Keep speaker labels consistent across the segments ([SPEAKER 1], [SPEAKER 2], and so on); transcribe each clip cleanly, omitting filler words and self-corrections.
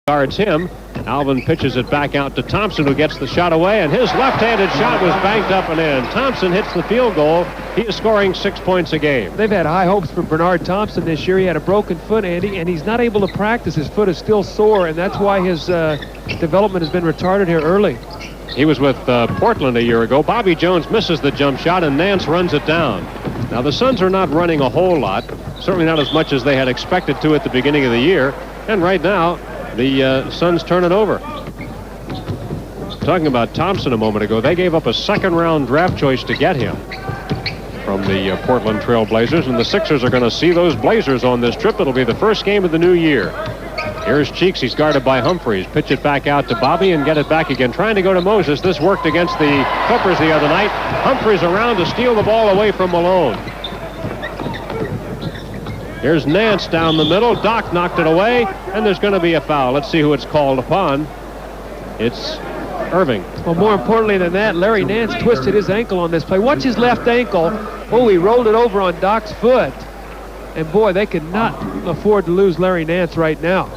[SPEAKER 1] guards him. Alvin pitches it back out to Thompson, who gets the shot away, and his left-handed shot was banked up and in. Thompson hits the field goal. He is scoring 6 points a game.
[SPEAKER 2] They've had high hopes for Bernard Thompson this year. He had a broken foot, Andy, and he's not able to practice. His foot is still sore, and that's why his development has been retarded here early.
[SPEAKER 1] He was with Portland a year ago. Bobby Jones misses the jump shot, and Nance runs it down. Now, the Suns are not running a whole lot, certainly not as much as they had expected to at the beginning of the year, and right now, the Suns turn it over. Talking about Thompson a moment ago, they gave up a second-round draft choice to get him from the Portland Trail Blazers, and the Sixers are going to see those Blazers on this trip. It'll be the first game of the new year. Here's Cheeks. He's guarded by Humphries. Pitch it back out to Bobby and get it back again. Trying to go to Moses. This worked against the Clippers the other night. Humphries around to steal the ball away from Malone. Here's Nance down the middle. Doc knocked it away, and there's going to be a foul. Let's see who it's called upon. It's Irving.
[SPEAKER 2] Well, more importantly than that, Larry Nance twisted his ankle on this play. Watch his left ankle. Oh, he rolled it over on Doc's foot. And boy, they could not afford to lose Larry Nance right now.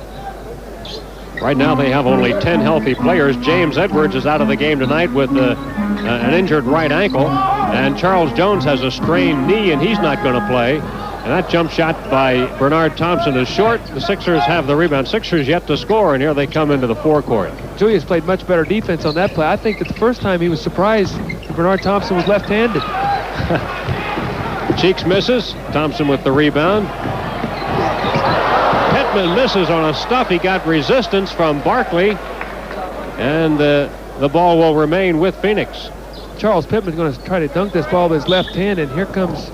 [SPEAKER 1] Right now they have only 10 healthy players. James Edwards is out of the game tonight with an injured right ankle. And Charles Jones has a strained knee, and he's not going to play. And that jump shot by Bernard Thompson is short. The Sixers have the rebound. Sixers yet to score, and here they come into the forecourt.
[SPEAKER 2] Julius played much better defense on that play. I think that the first time he was surprised that Bernard Thompson was left-handed.
[SPEAKER 1] Cheeks misses. Thompson with the rebound. Pittman misses on a stuff. He got resistance from Barkley, and the ball will remain with Phoenix.
[SPEAKER 2] Charles Pittman's going to try to dunk this ball with his left hand, and here comes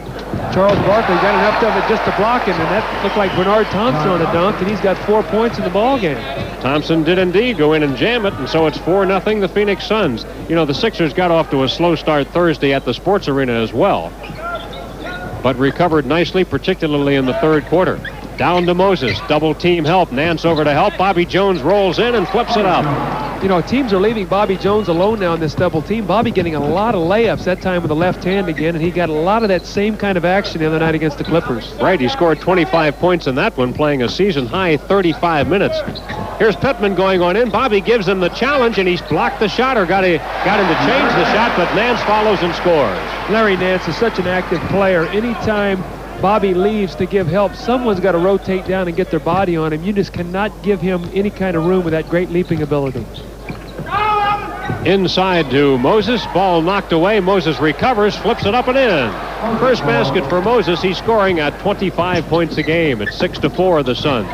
[SPEAKER 2] Charles Barkley. Got enough of it just to block him, and that looked like Bernard Thompson on a dunk, and he's got 4 points in the ball game.
[SPEAKER 1] Thompson did indeed go in and jam it, and so it's 4-0 the Phoenix Suns. You know, the Sixers got off to a slow start Thursday at the Sports Arena as well, but recovered nicely, particularly in the third quarter. Down to Moses, double team help. Nance over to help. Bobby Jones rolls in and flips it up.
[SPEAKER 2] You know, teams are leaving Bobby Jones alone now in this double team. Bobby getting a lot of layups, that time with the left hand again, and he got a lot of that same kind of action the other night against the Clippers.
[SPEAKER 1] Right, he scored 25 points in that one, playing a season-high 35 minutes. Here's Pittman going on in. Bobby gives him the challenge, and he's blocked the shot, or got him to change the shot, but Nance follows and scores.
[SPEAKER 2] Larry Nance is such an active player. Anytime Bobby leaves to give help, someone's got to rotate down and get their body on him. You just cannot give him any kind of room with that great leaping ability.
[SPEAKER 1] Inside to Moses. Ball knocked away. Moses recovers, flips it up and in. First basket for Moses. He's scoring at 25 points a game. It's 6-4 the Suns.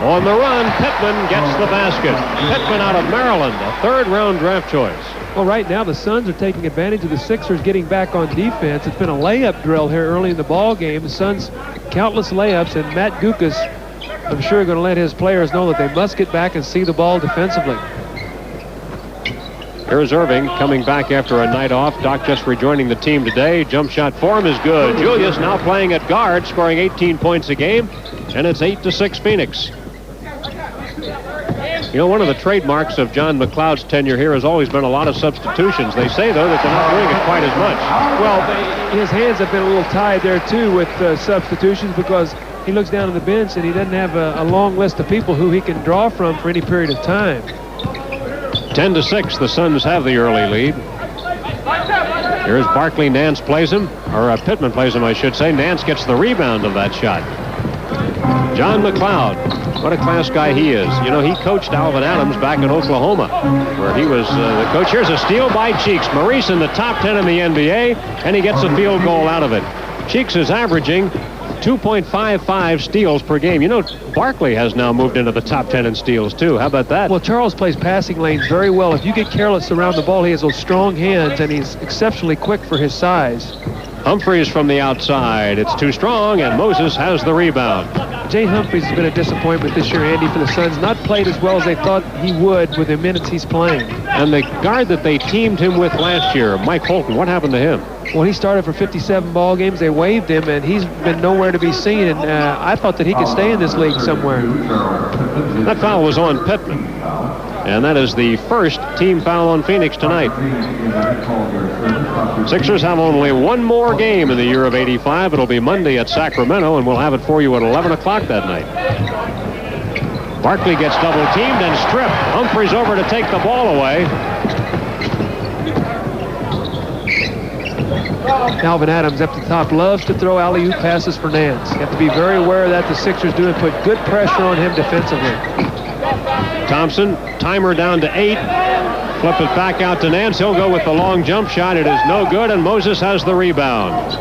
[SPEAKER 1] On the run, Pittman gets the basket. Pittman out of Maryland, a third-round draft choice.
[SPEAKER 2] Well, right now the Suns are taking advantage of the Sixers getting back on defense. It's been a layup drill here early in the ball game. The Suns, countless layups, and Matt Gukas, I'm sure, going to let his players know that they must get back and see the ball defensively.
[SPEAKER 1] Here's Irving coming back after a night off. Doc just rejoining the team today. Jump shot form is good. Julius now playing at guard, scoring 18 points a game, and it's 8-6 Phoenix. You know, one of the trademarks of John McLeod's tenure here has always been a lot of substitutions. They say, though, that they're not doing it quite as much.
[SPEAKER 2] Well, his hands have been a little tied there, too, with substitutions, because he looks down on the bench and he doesn't have a long list of people who he can draw from for any period of time.
[SPEAKER 1] 10-6, the Suns have the early lead. Here's Barkley. Nance plays him, or Pittman plays him, I should say. Nance gets the rebound of that shot. John McLeod, what a class guy he is. You know, he coached Alvin Adams back in Oklahoma, where he was the coach. Here's a steal by Cheeks. Maurice in the top 10 in the NBA, and he gets a field goal out of it. Cheeks is averaging 2.55 steals per game. You know, Barkley has now moved into the top 10 in steals, too. How about that?
[SPEAKER 2] Well, Charles plays passing lanes very well. If you get careless around the ball, he has those strong hands, and he's exceptionally quick for his size.
[SPEAKER 1] Humphries from the outside. It's too strong, and Moses has the rebound.
[SPEAKER 2] Jay Humphries has been a disappointment this year, Andy, for the Suns. Not played as well as they thought he would with the minutes he's playing.
[SPEAKER 1] And the guard that they teamed him with last year, Mike Holton, what happened to him?
[SPEAKER 2] Well, he started for 57 ball games. They waived him, and he's been nowhere to be seen. And I thought that he could stay in this league somewhere.
[SPEAKER 1] That foul was on Pittman. And that is the first team foul on Phoenix tonight. Sixers have only one more game in the year of '85. It'll be Monday at Sacramento, and we'll have it for you at 11 o'clock that night. Barkley gets double teamed and stripped. Humphries over to take the ball away.
[SPEAKER 2] Alvin Adams up the top loves to throw alley-oop passes for Nance. You have to be very aware of that. The Sixers do and put good pressure on him defensively.
[SPEAKER 1] Thompson, timer down to 8. Flip it back out to Nance. He'll go with the long jump shot. It is no good, and Moses has the rebound.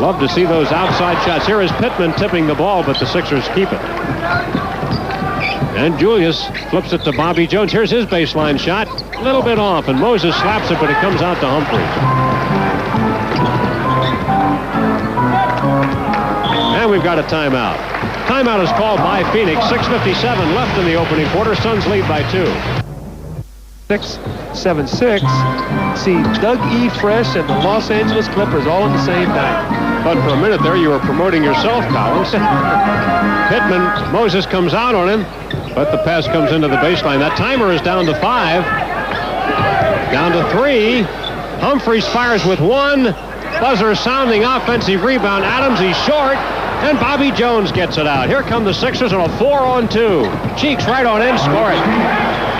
[SPEAKER 1] Love to see those outside shots. Here is Pittman tipping the ball, but the Sixers keep it. And Julius flips it to Bobby Jones. Here's his baseline shot. A little bit off, and Moses slaps it, but it comes out to Humphries. And we've got a timeout. Timeout is called by Phoenix. 6:57 left in the opening quarter. Suns lead by 2.
[SPEAKER 2] 6-7-6. See Doug E. Fresh and the Los Angeles Clippers all on the same night.
[SPEAKER 1] But for a minute there, you were promoting yourself, Collins. Pittman, Moses comes out on him, but the pass comes into the baseline. That timer is down to 5. Down to 3. Humphries fires with 1. Buzzer sounding offensive rebound. Adams, he's short, and Bobby Jones gets it out. Here come the Sixers on a 4-on-2. Cheeks right on in, score it.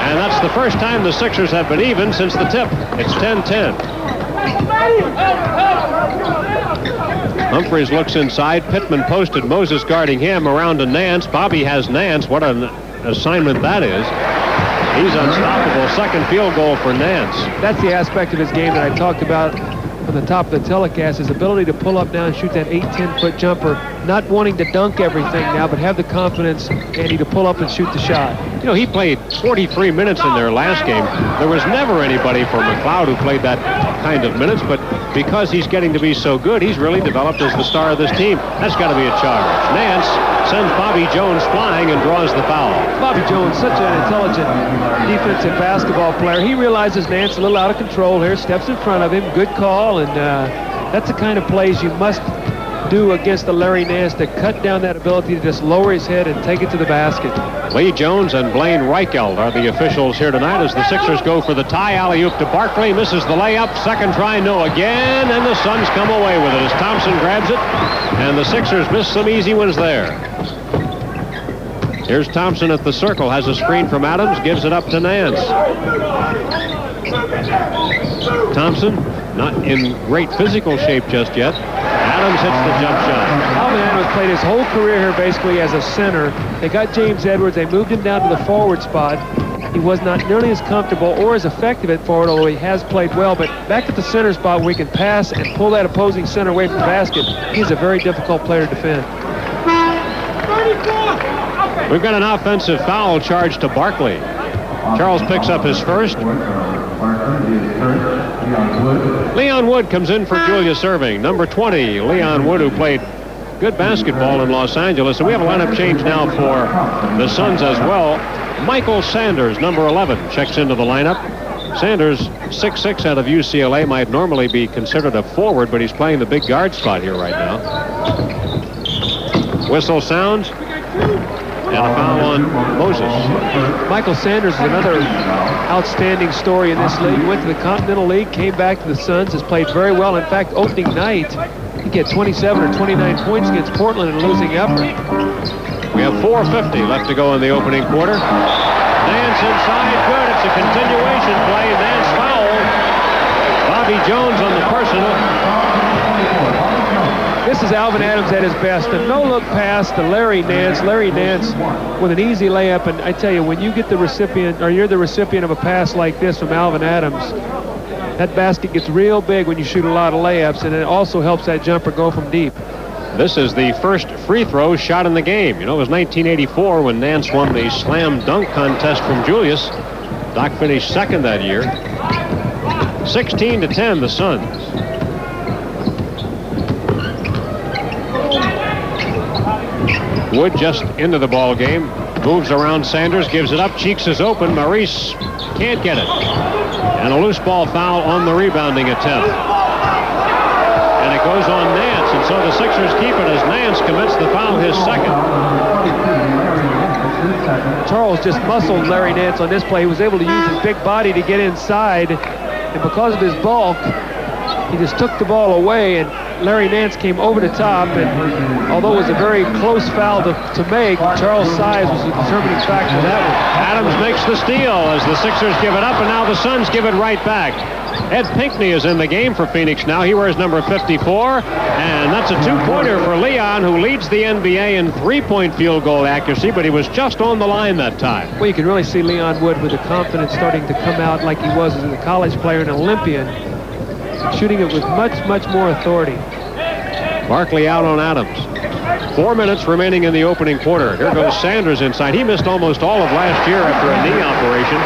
[SPEAKER 1] And that's the first time the Sixers have been even since the tip. It's 10-10. Humphries looks inside. Pittman posted. Moses guarding him around to Nance. Bobby has Nance. What an assignment that is. He's unstoppable. Second field goal for Nance.
[SPEAKER 2] That's the aspect of his game that I talked about on the top of the telecast, his ability to pull up now and shoot that 8-10-foot jumper, not wanting to dunk everything now, but have the confidence, Andy, to pull up and shoot the shot.
[SPEAKER 1] You know, he played 43 minutes in their last game. There was never anybody for McLeod who played that kind of minutes, but because he's getting to be so good, he's really developed as the star of this team. That's got to be a charge. Nance sends Bobby Jones flying and draws the foul.
[SPEAKER 2] Bobby Jones, such an intelligent defensive basketball player. He realizes Nance a little out of control here, steps in front of him, good call, and that's the kind of plays you must do against the Larry Nance to cut down that ability to just lower his head and take it to the basket.
[SPEAKER 1] Lee Jones and Blaine Reichelt are the officials here tonight as the Sixers go for the tie. Alley-oop to Barkley, misses the layup. Second try, no again, and the Suns come away with it as Thompson grabs it, and the Sixers miss some easy ones there. Here's Thompson at the circle, has a screen from Adams, gives it up to Nance. Thompson, not in great physical shape just yet. Adams hits the jump shot.
[SPEAKER 2] Alvin Adams played his whole career here basically as a center. They got James Edwards. They moved him down to the forward spot. He was not nearly as comfortable or as effective at forward, although he has played well. But back at the center spot where he can pass and pull that opposing center away from the basket, he's a very difficult player to defend.
[SPEAKER 1] We've got an offensive foul charge to Barkley. Charles picks up his first. Leon Wood comes in for Julius Erving. Number 20, Leon Wood, who played good basketball in Los Angeles. And we have a lineup change now for the Suns as well. Michael Sanders, number 11, checks into the lineup. Sanders, 6'6", out of UCLA, might normally be considered a forward, but he's playing the big guard spot here right now. Whistle sounds. And a foul on Moses.
[SPEAKER 2] Michael Sanders is another outstanding story in this league. Went to the Continental League, came back to the Suns, has played very well. In fact, opening night, he get 27 or 29 points against Portland in a losing effort.
[SPEAKER 1] We have 4:50 left to go in the opening quarter. Nance inside, good. It's a continuation play. Nance foul. Bobby Jones on the personal.
[SPEAKER 2] This is Alvin Adams at his best. A no-look pass to Larry Nance. Larry Nance with an easy layup. And I tell you, when you get the recipient, or you're the recipient of a pass like this from Alvin Adams, that basket gets real big when you shoot a lot of layups, and it also helps that jumper go from deep.
[SPEAKER 1] This is the first free throw shot in the game. You know, it was 1984 when Nance won the slam dunk contest from Julius. Doc finished second that year. 16-10, the Suns. Wood just into the ball game. Moves around Sanders, gives it up. Cheeks is open. Maurice can't get it. And a loose ball foul on the rebounding attempt. And it goes on Nance. And so the Sixers keep it as Nance commits the foul, his second.
[SPEAKER 2] Charles just muscled Larry Nance on this play. He was able to use his big body to get inside. And because of his bulk, he just took the ball away. And Larry Nance came over the top, and although it was a very close foul to make, Charles Size was the determining factor of that one.
[SPEAKER 1] Adams makes the steal as the Sixers give it up, and now the Suns give it right back. Ed Pinckney is in the game for Phoenix now. He wears number 54, and that's a two-pointer for Leon, who leads the NBA in three-point field goal accuracy, but he was just on the line that time.
[SPEAKER 2] Well, you can really see Leon Wood with the confidence starting to come out like he was as a college player and Olympian, shooting it with much, much more authority.
[SPEAKER 1] Barkley out on Adams. 4 minutes remaining in the opening quarter. Here goes Sanders inside. He missed almost all of last year after a knee operation.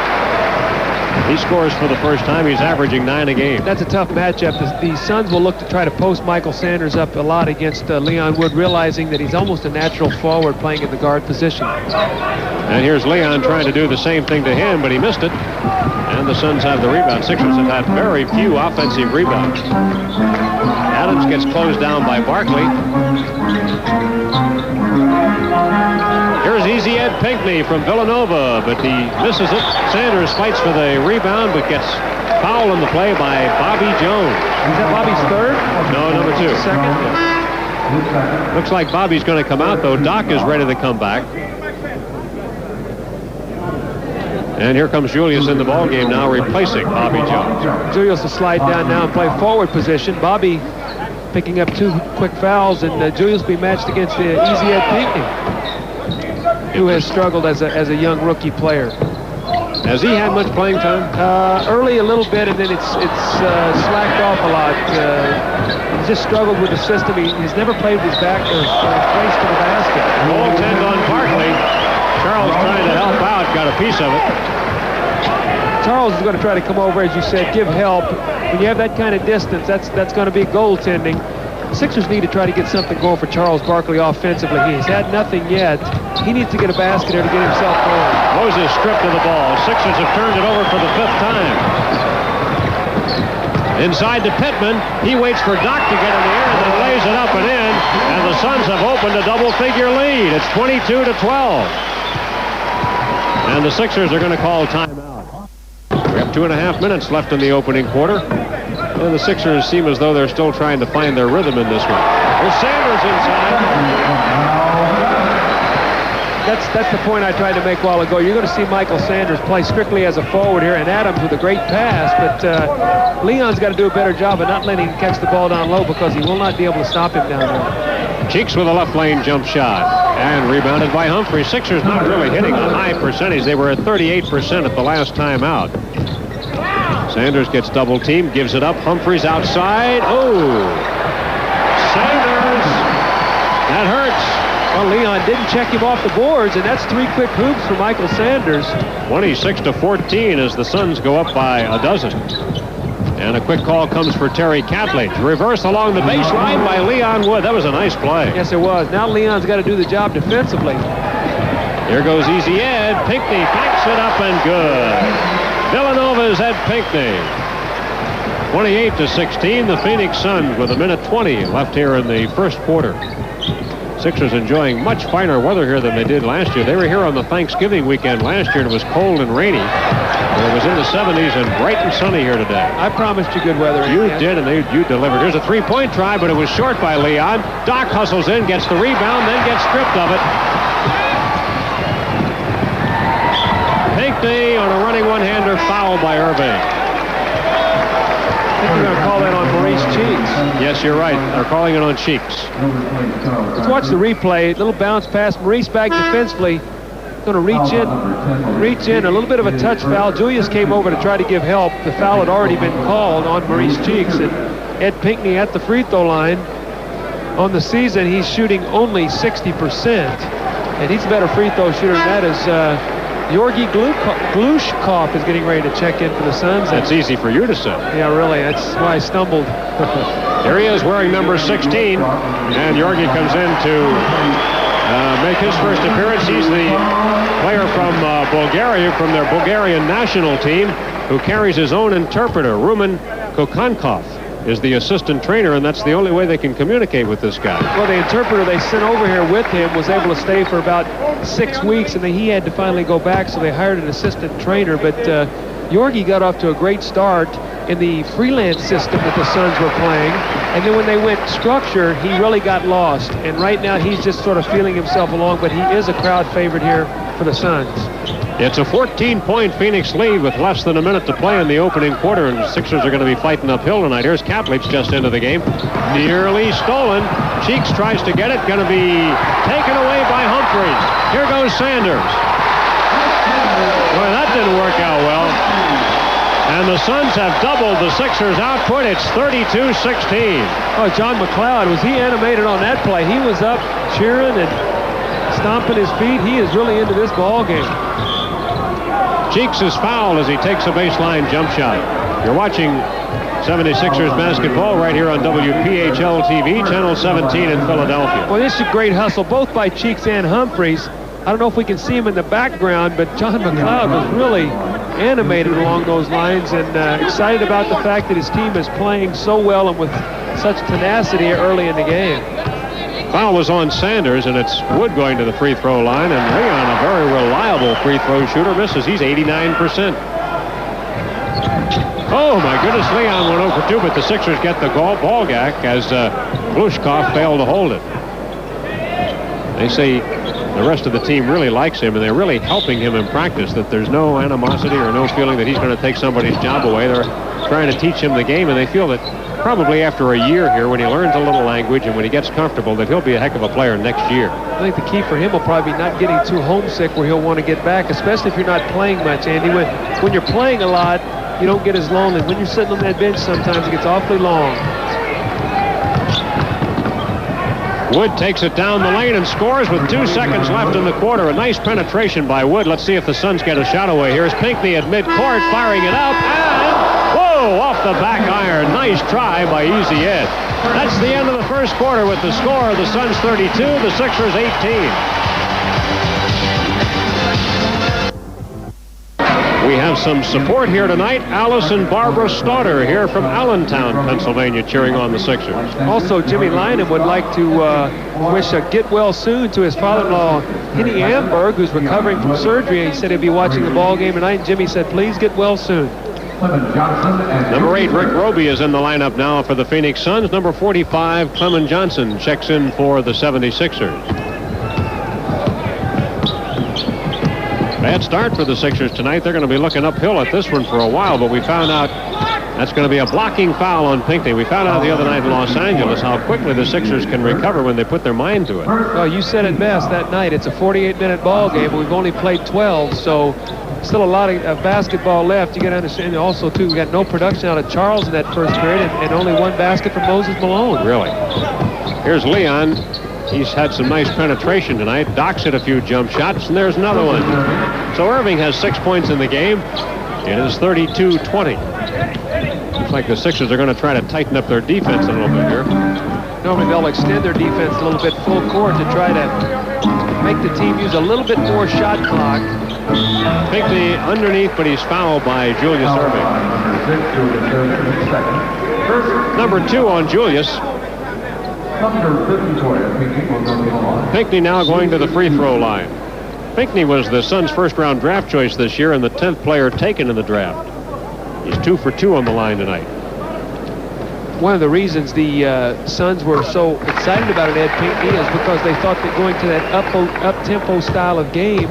[SPEAKER 1] He scores for the first time. He's averaging 9 a game.
[SPEAKER 2] That's a tough matchup. The Suns will look to try to post Michael Sanders up a lot against Leon Wood, realizing that he's almost a natural forward playing in the guard position.
[SPEAKER 1] And here's Leon trying to do the same thing to him, but he missed it. And the Suns have the rebound. Sixers have had very few offensive rebounds. Adams gets closed down by Barkley. Here's Easy Ed Pinckney from Villanova, but he misses it. Sanders fights for the rebound, but gets fouled in the play by Bobby Jones.
[SPEAKER 2] Is that Bobby's third?
[SPEAKER 1] No, number 2.
[SPEAKER 2] Second?
[SPEAKER 1] Looks like Bobby's going to come out, though. Doc is ready to come back. And here comes Julius in the ballgame now, replacing Bobby Jones.
[SPEAKER 2] Julius will slide down now and play forward position. Bobby picking up 2 quick fouls, and Julius will be matched against the Easy Ed Pinckney, who has struggled as a young rookie player.
[SPEAKER 1] Has he had much playing time?
[SPEAKER 2] Early a little bit, and then it's slacked off a lot. He's just struggled with the system. He's never played with his back or face to the basket.
[SPEAKER 1] Goaltend on Barkley. Charles trying to help out, got a piece of it.
[SPEAKER 2] Charles is going to try to come over, as you said, give help. When you have that kind of distance, that's going to be goaltending. The Sixers need to try to get something going for Charles Barkley offensively. He's had nothing yet. He needs to get a basket there to get himself going.
[SPEAKER 1] Moses stripped of the ball. Sixers have turned it over for the 5th time. Inside to Pittman. He waits for Doc to get in the air and then lays it up and in. And the Suns have opened a double-figure lead. It's 22-12. And the Sixers are going to call timeout. We have 2.5 minutes left in the opening quarter. And the Sixers seem as though they're still trying to find their rhythm in this one. There's Sanders inside.
[SPEAKER 2] That's the point I tried to make a while ago. You're going to see Michael Sanders play strictly as a forward here, and Adams with a great pass, but Leon's got to do a better job of not letting him catch the ball down low because he will not be able to stop him down there.
[SPEAKER 1] Cheeks with a left lane jump shot, and rebounded by Humphrey. Sixers not really hitting a high percentage. They were at 38% at the last time out. Sanders gets double teamed, gives it up. Humphreys outside. Oh! Sanders! That hurts.
[SPEAKER 2] Well, Leon didn't check him off the boards, and that's 3 quick hoops for Michael Sanders.
[SPEAKER 1] 26-14 as the Suns go up by a dozen. And a quick call comes for Terry Catledge. Reverse along the baseline by Leon Wood. That was a nice play.
[SPEAKER 2] Yes, it was. Now Leon's got to do the job defensively.
[SPEAKER 1] Here goes Easy Ed. Pinckney backs it up and good. Villanova's Ed Pinckney. 28-16. The Phoenix Suns with 1:20 left here in the first quarter. Sixers enjoying much finer weather here than they did last year. They were here on the Thanksgiving weekend last year, and it was cold and rainy. It was in the 70s and bright and sunny here today.
[SPEAKER 2] I promised you good weather.
[SPEAKER 1] You did, and you delivered. Here's a three-point try, but it was short by Leon. Doc hustles in, gets the rebound, then gets stripped of it. Pinckney on a running one-hander, foul by Irving.
[SPEAKER 2] I think they're going to call that on Maurice Cheeks.
[SPEAKER 1] Yes, you're right. They're calling it on Cheeks.
[SPEAKER 2] Let's watch the replay. Little bounce pass. Maurice back defensively. Going to reach in. A little bit of a touch foul. Julius came over to try to give help. The foul had already been called on Maurice Cheeks. And Ed Pinckney at the free throw line. On the season, he's shooting only 60%. And he's a better free throw shooter than that is Georgi Glushkov is getting ready to check in for the Suns.
[SPEAKER 1] That's easy for you to say.
[SPEAKER 2] Yeah, really. That's why I stumbled.
[SPEAKER 1] Here he is wearing number 16. And Georgi comes in to make his first appearance. He's the player from Bulgaria, from their Bulgarian national team, who carries his own interpreter. Rumen Kokankov is the assistant trainer, and that's the only way they can communicate with this guy.
[SPEAKER 2] Well, the interpreter they sent over here with him was able to stay for about 6 weeks, and then he had to finally go back, so they hired an assistant trainer. But Georgi got off to a great start. in the freelance system that the Suns were playing. And then when they went structure, he really got lost. And right now he's just sort of feeling himself along, but he is a crowd favorite here for the Suns.
[SPEAKER 1] It's a 14-point Phoenix lead with less than a minute to play in the opening quarter, and the Sixers are going to be fighting uphill tonight. Here's Kaplich just into the game. Nearly stolen. Cheeks tries to get it. Going to be taken away by Humphries. Here goes Sanders. Boy, that didn't work out well. And the Suns have doubled the Sixers' output. It's 32-16.
[SPEAKER 2] Oh, John McLeod, was he animated on that play? He was up cheering and stomping his feet. He is really into this ball game.
[SPEAKER 1] Cheeks is fouled as he takes a baseline jump shot. You're watching 76ers basketball right here on WPHL TV, Channel 17 in Philadelphia.
[SPEAKER 2] Well, this is a great hustle, both by Cheeks and Humphries. I don't know if we can see him in the background, but John McLeod was really animated along those lines and excited about the fact that his team is playing so well and with such tenacity early in the game.
[SPEAKER 1] Foul was on Sanders, and it's Wood going to the free throw line, and Leon, a very reliable free throw shooter, misses. He's 89%. Oh, my goodness, Leon went 0 for 2, but the Sixers get the ball back as Glushkov failed to hold it. They say the rest of the team really likes him, and they're really helping him in practice, that there's no animosity or no feeling that he's going to take somebody's job away. They're trying to teach him the game, and they feel that probably after a year here, when he learns a little language and when he gets comfortable, that he'll be a heck of a player next year.
[SPEAKER 2] I think the key for him will probably be not getting too homesick where he'll want to get back, especially if you're not playing much, Andy. When you're playing a lot, you don't get as lonely. When you're sitting on that bench, sometimes it gets awfully long.
[SPEAKER 1] Wood takes it down the lane and scores with 2 seconds left in the quarter. A nice penetration by Wood. Let's see if the Suns get a shot away. Here's Pinckney at midcourt, firing it up, and whoa, off the back iron. Nice try by Easy Ed. That's the end of the first quarter with the score of the Suns 32, the Sixers 18. We have some support here tonight. Alice and Barbara Stauder here from Allentown, Pennsylvania, cheering on the Sixers.
[SPEAKER 2] Also, Jimmy Lynam would like to wish a get well soon to his father-in-law, Henny Amberg, who's recovering from surgery. He said he'd be watching the ball game tonight, and Jimmy said, please get well soon.
[SPEAKER 1] Number 8, Rick Roby, is in the lineup now for the Phoenix Suns. Number 45, Clement Johnson, checks in for the 76ers. Bad start for the Sixers tonight. They're going to be looking uphill at this one for a while, but we found out that's going to be a blocking foul on Pinckney. We found out the other night in Los Angeles how quickly the Sixers can recover when they put their mind to it.
[SPEAKER 2] Well, you said it best that night. It's a 48-minute ball game, but we've only played 12, so still a lot of basketball left. You got to understand also, too, we got no production out of Charles in that first period and only 1 basket from Moses Malone.
[SPEAKER 1] Really? Here's Leon. He's had some nice penetration tonight. Docks hit a few jump shots, and there's another one. So Irving has 6 points in the game. It is 32-20. Looks like the Sixers are going to try to tighten up their defense a little bit here.
[SPEAKER 2] Normally they'll extend their defense a little bit full court to try to make the team use a little bit more shot clock.
[SPEAKER 1] Pinckney underneath, but he's fouled by Julius Irving. Number 2 on Julius. Pinckney now going to the free throw line. Pinckney was the Suns' first-round draft choice this year and the 10th player taken in the draft. He's 2 for 2 on the line tonight.
[SPEAKER 2] One of the reasons the Suns were so excited about Ed Pinckney is because they thought that going to that up-tempo style of game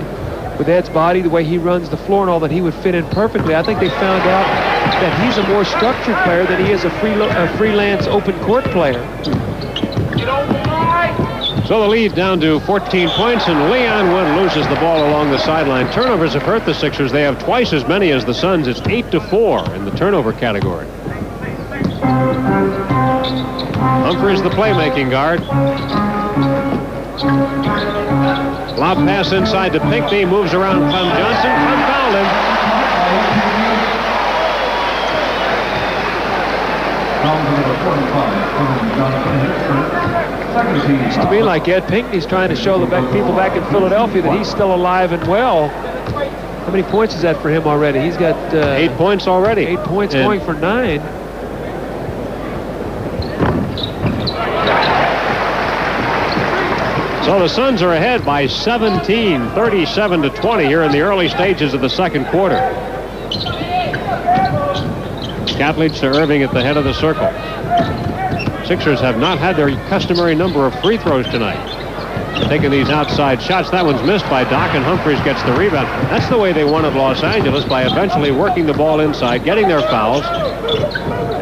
[SPEAKER 2] with Ed's body, the way he runs the floor and all, that he would fit in perfectly. I think they found out that he's a more structured player than he is a freelance open court player.
[SPEAKER 1] So the lead down to 14 points, and Leon Wood loses the ball along the sideline. Turnovers have hurt the Sixers. They have twice as many as the Suns. It's 8-4 in the turnover category. Humphries, the playmaking guard. Lob pass inside to Pinckney, moves around Clem Johnson. Clem fouled him.
[SPEAKER 2] It's to me like Ed Pinckney's trying to show the people back in Philadelphia that he's still alive and well. How many points is that for him already? He's got
[SPEAKER 1] 8 points already.
[SPEAKER 2] 8 points, going for 9.
[SPEAKER 1] So the Suns are ahead by 17, 37-20 here in the early stages of the second quarter. Catledge to Irving at the head of the circle. Sixers have not had their customary number of free throws tonight. Taking these outside shots. That one's missed by Doc, and Humphries gets the rebound. That's the way they wanted Los Angeles, by eventually working the ball inside, getting their fouls,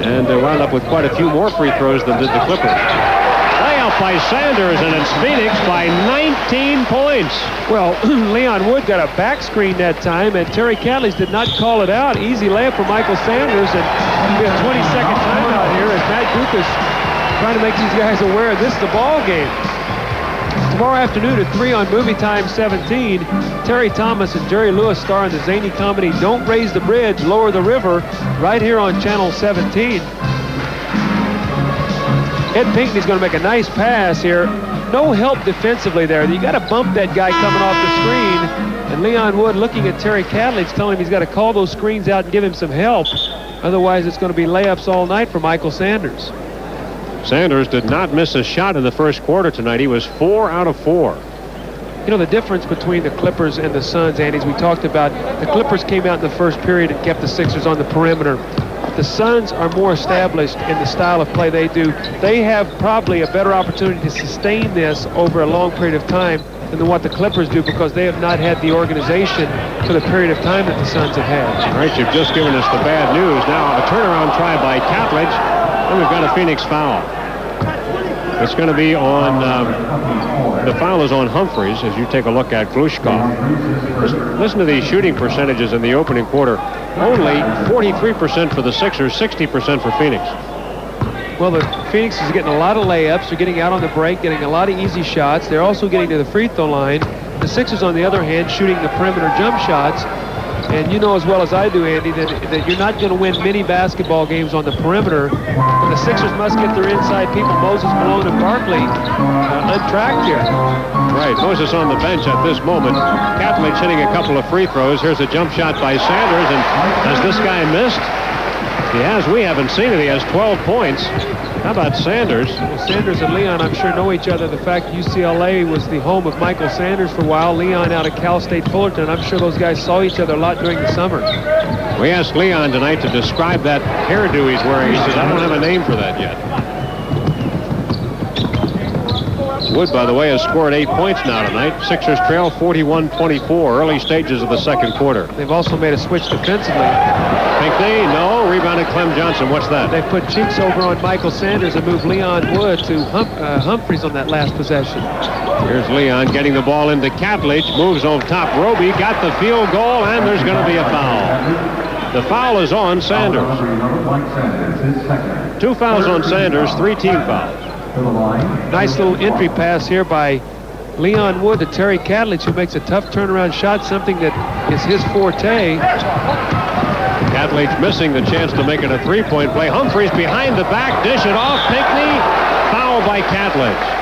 [SPEAKER 1] and they wound up with quite a few more free throws than did the Clippers. Layup by Sanders, and it's Phoenix by 19 points.
[SPEAKER 2] Well, Leon Wood got a back screen that time, and Terry Catledge did not call it out. Easy layup for Michael Sanders, and we have 20-second timeout here as Matt Guokas trying to make these guys aware this is the ball game. Tomorrow afternoon at 3 on Movie Time 17, Terry Thomas and Jerry Lewis star in the zany comedy Don't Raise the Bridge, Lower the River, right here on Channel 17. Ed Pinckney's going to make a nice pass here. No help defensively there. You got to bump that guy coming off the screen. And Leon Wood looking at Terry Catledge, telling him he's got to call those screens out and give him some help. Otherwise, it's going to be layups all night for Michael Sanders.
[SPEAKER 1] Sanders did not miss a shot in the first quarter tonight. He was 4 out of 4.
[SPEAKER 2] You know, the difference between the Clippers and the Suns, Andy, as we talked about, the Clippers came out in the first period and kept the Sixers on the perimeter. The Suns are more established in the style of play they do. They have probably a better opportunity to sustain this over a long period of time than what the Clippers do, because they have not had the organization for the period of time that the Suns have had.
[SPEAKER 1] All right, you've just given us the bad news. Now a turnaround try by Catledge, and we've got a Phoenix foul. It's going to be on, the foul is on Humphries as you take a look at Glushkov. Listen to these shooting percentages in the opening quarter. Only 43% for the Sixers, 60% for Phoenix.
[SPEAKER 2] Well, the Phoenix is getting a lot of layups. They're getting out on the break, getting a lot of easy shots. They're also getting to the free throw line. The Sixers, on the other hand, shooting the perimeter jump shots. And you know as well as I do, Andy, that you're not going to win many basketball games on the perimeter. And the Sixers must get their inside people, Moses, Malone, and Barkley, untracked here.
[SPEAKER 1] Right, Moses on the bench at this moment. Catledge hitting a couple of free throws. Here's a jump shot by Sanders, and has this guy missed? He has. We haven't seen it. He has 12 points. How about Sanders?
[SPEAKER 2] Well, Sanders and Leon, I'm sure, know each other. The fact UCLA was the home of Michael Sanders for a while. Leon out of Cal State Fullerton. I'm sure those guys saw each other a lot during the summer.
[SPEAKER 1] We asked Leon tonight to describe that hairdo he's wearing. He says, I don't have a name for that yet. Wood, by the way, has scored 8 points now tonight. Sixers trail 41-24, early stages of the second quarter.
[SPEAKER 2] They've also made a switch defensively.
[SPEAKER 1] Pinckney, no. Rebounded Clem Johnson. What's that?
[SPEAKER 2] They put Cheeks over on Michael Sanders and moved Leon Wood to Humphries on that last possession.
[SPEAKER 1] Here's Leon getting the ball into Catledge. Moves on top. Roby got the field goal, and there's going to be a foul. The foul is on Sanders. 2 fouls on Sanders, 3 team fouls.
[SPEAKER 2] Nice little entry pass here by Leon Wood to Terry Catledge, who makes a tough turnaround shot, something that is his forte.
[SPEAKER 1] Catledge missing the chance to make it a three-point play. Humphries behind the back, dish it off. Pinckney, foul by Catledge.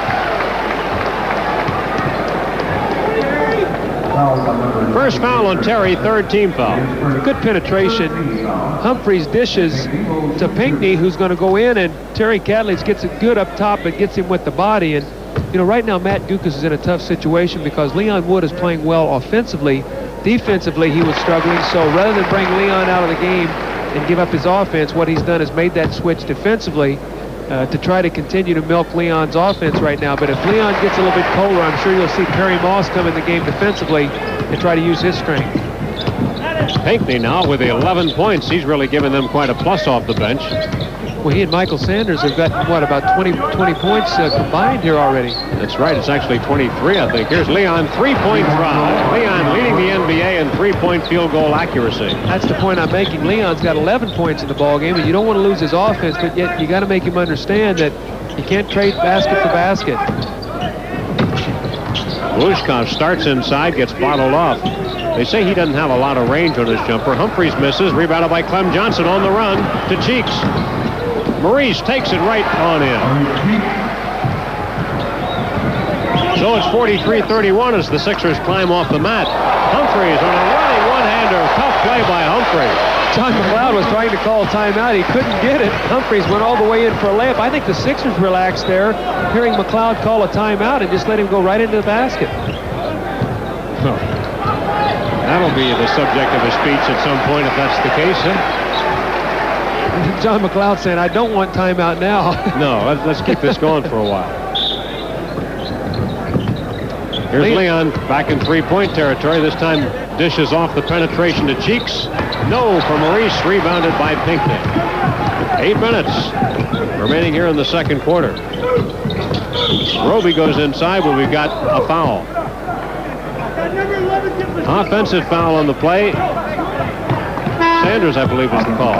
[SPEAKER 1] First foul on Terry, 3rd team foul.
[SPEAKER 2] Good penetration. Humphries dishes to Pinckney, who's going to go in, and Terry Catledge gets it good up top and gets him with the body. And, you know, right now Matt Guokas is in a tough situation because Leon Wood is playing well offensively. Defensively, he was struggling, so rather than bring Leon out of the game and give up his offense, what he's done is made that switch defensively to try to continue to milk Leon's offense right now. But if Leon gets a little bit colder, I'm sure you'll see Perry Moss come in the game defensively and try to use his strength.
[SPEAKER 1] Pinckney now with the 11 points. He's really given them quite a plus off the bench.
[SPEAKER 2] Well, he and Michael Sanders have got, what, about 20 points combined here already.
[SPEAKER 1] That's right. It's actually 23, I think. Here's Leon, 3-point try. Leon leading the NBA in 3-point field goal accuracy.
[SPEAKER 2] That's the point I'm making. Leon's got 11 points in the ballgame, and you don't want to lose his offense, but yet you got to make him understand that you can't trade basket for basket.
[SPEAKER 1] Glushkov starts inside, gets bottled off. They say he doesn't have a lot of range on his jumper. Humphries misses, rebounded by Clem Johnson on the run to Cheeks. Maurice takes it right on in. So it's 43-31 as the Sixers climb off the mat. Humphries on a running one-hander. Tough play by Humphries.
[SPEAKER 2] John McLeod was trying to call timeout. He couldn't get it. Humphries went all the way in for a layup. I think the Sixers relaxed there, hearing McLeod call a timeout and just let him go right into the basket.
[SPEAKER 1] Oh. That'll be the subject of a speech at some point if that's the case, huh?
[SPEAKER 2] John McLeod saying, I don't want timeout now.
[SPEAKER 1] No, let's keep this going for a while. Here's Leon back in three-point territory. This time dishes off the penetration to Cheeks. No for Maurice, rebounded by Pinckney. 8 minutes remaining here in the second quarter. Roby goes inside, but we've got a foul. Offensive foul on the play. Sanders, I believe, is the call.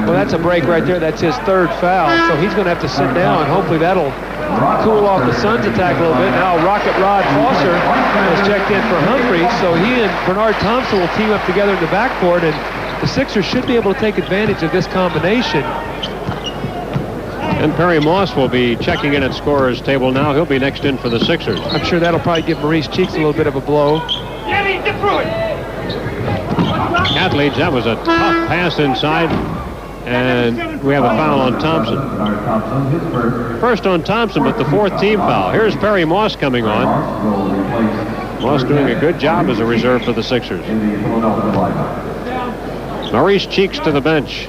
[SPEAKER 2] Well, that's a break right there. That's his third foul, so he's going to have to sit down. Hopefully that'll cool off the Suns' attack a little bit. Now Rocket Rod Foster has checked in for Humphries, so he and Bernard Thompson will team up together in the backcourt, and the Sixers should be able to take advantage of this combination.
[SPEAKER 1] And Perry Moss will be checking in at scorer's table now. He'll be next in for the Sixers.
[SPEAKER 2] I'm sure that'll probably give Maurice Cheeks a little bit of a blow.
[SPEAKER 1] Catledge, that was a tough pass inside. And we have a foul on Thompson. First on Thompson, but the fourth team foul. Here's Perry Moss coming on. Moss doing a good job as a reserve for the Sixers. Maurice Cheeks to the bench.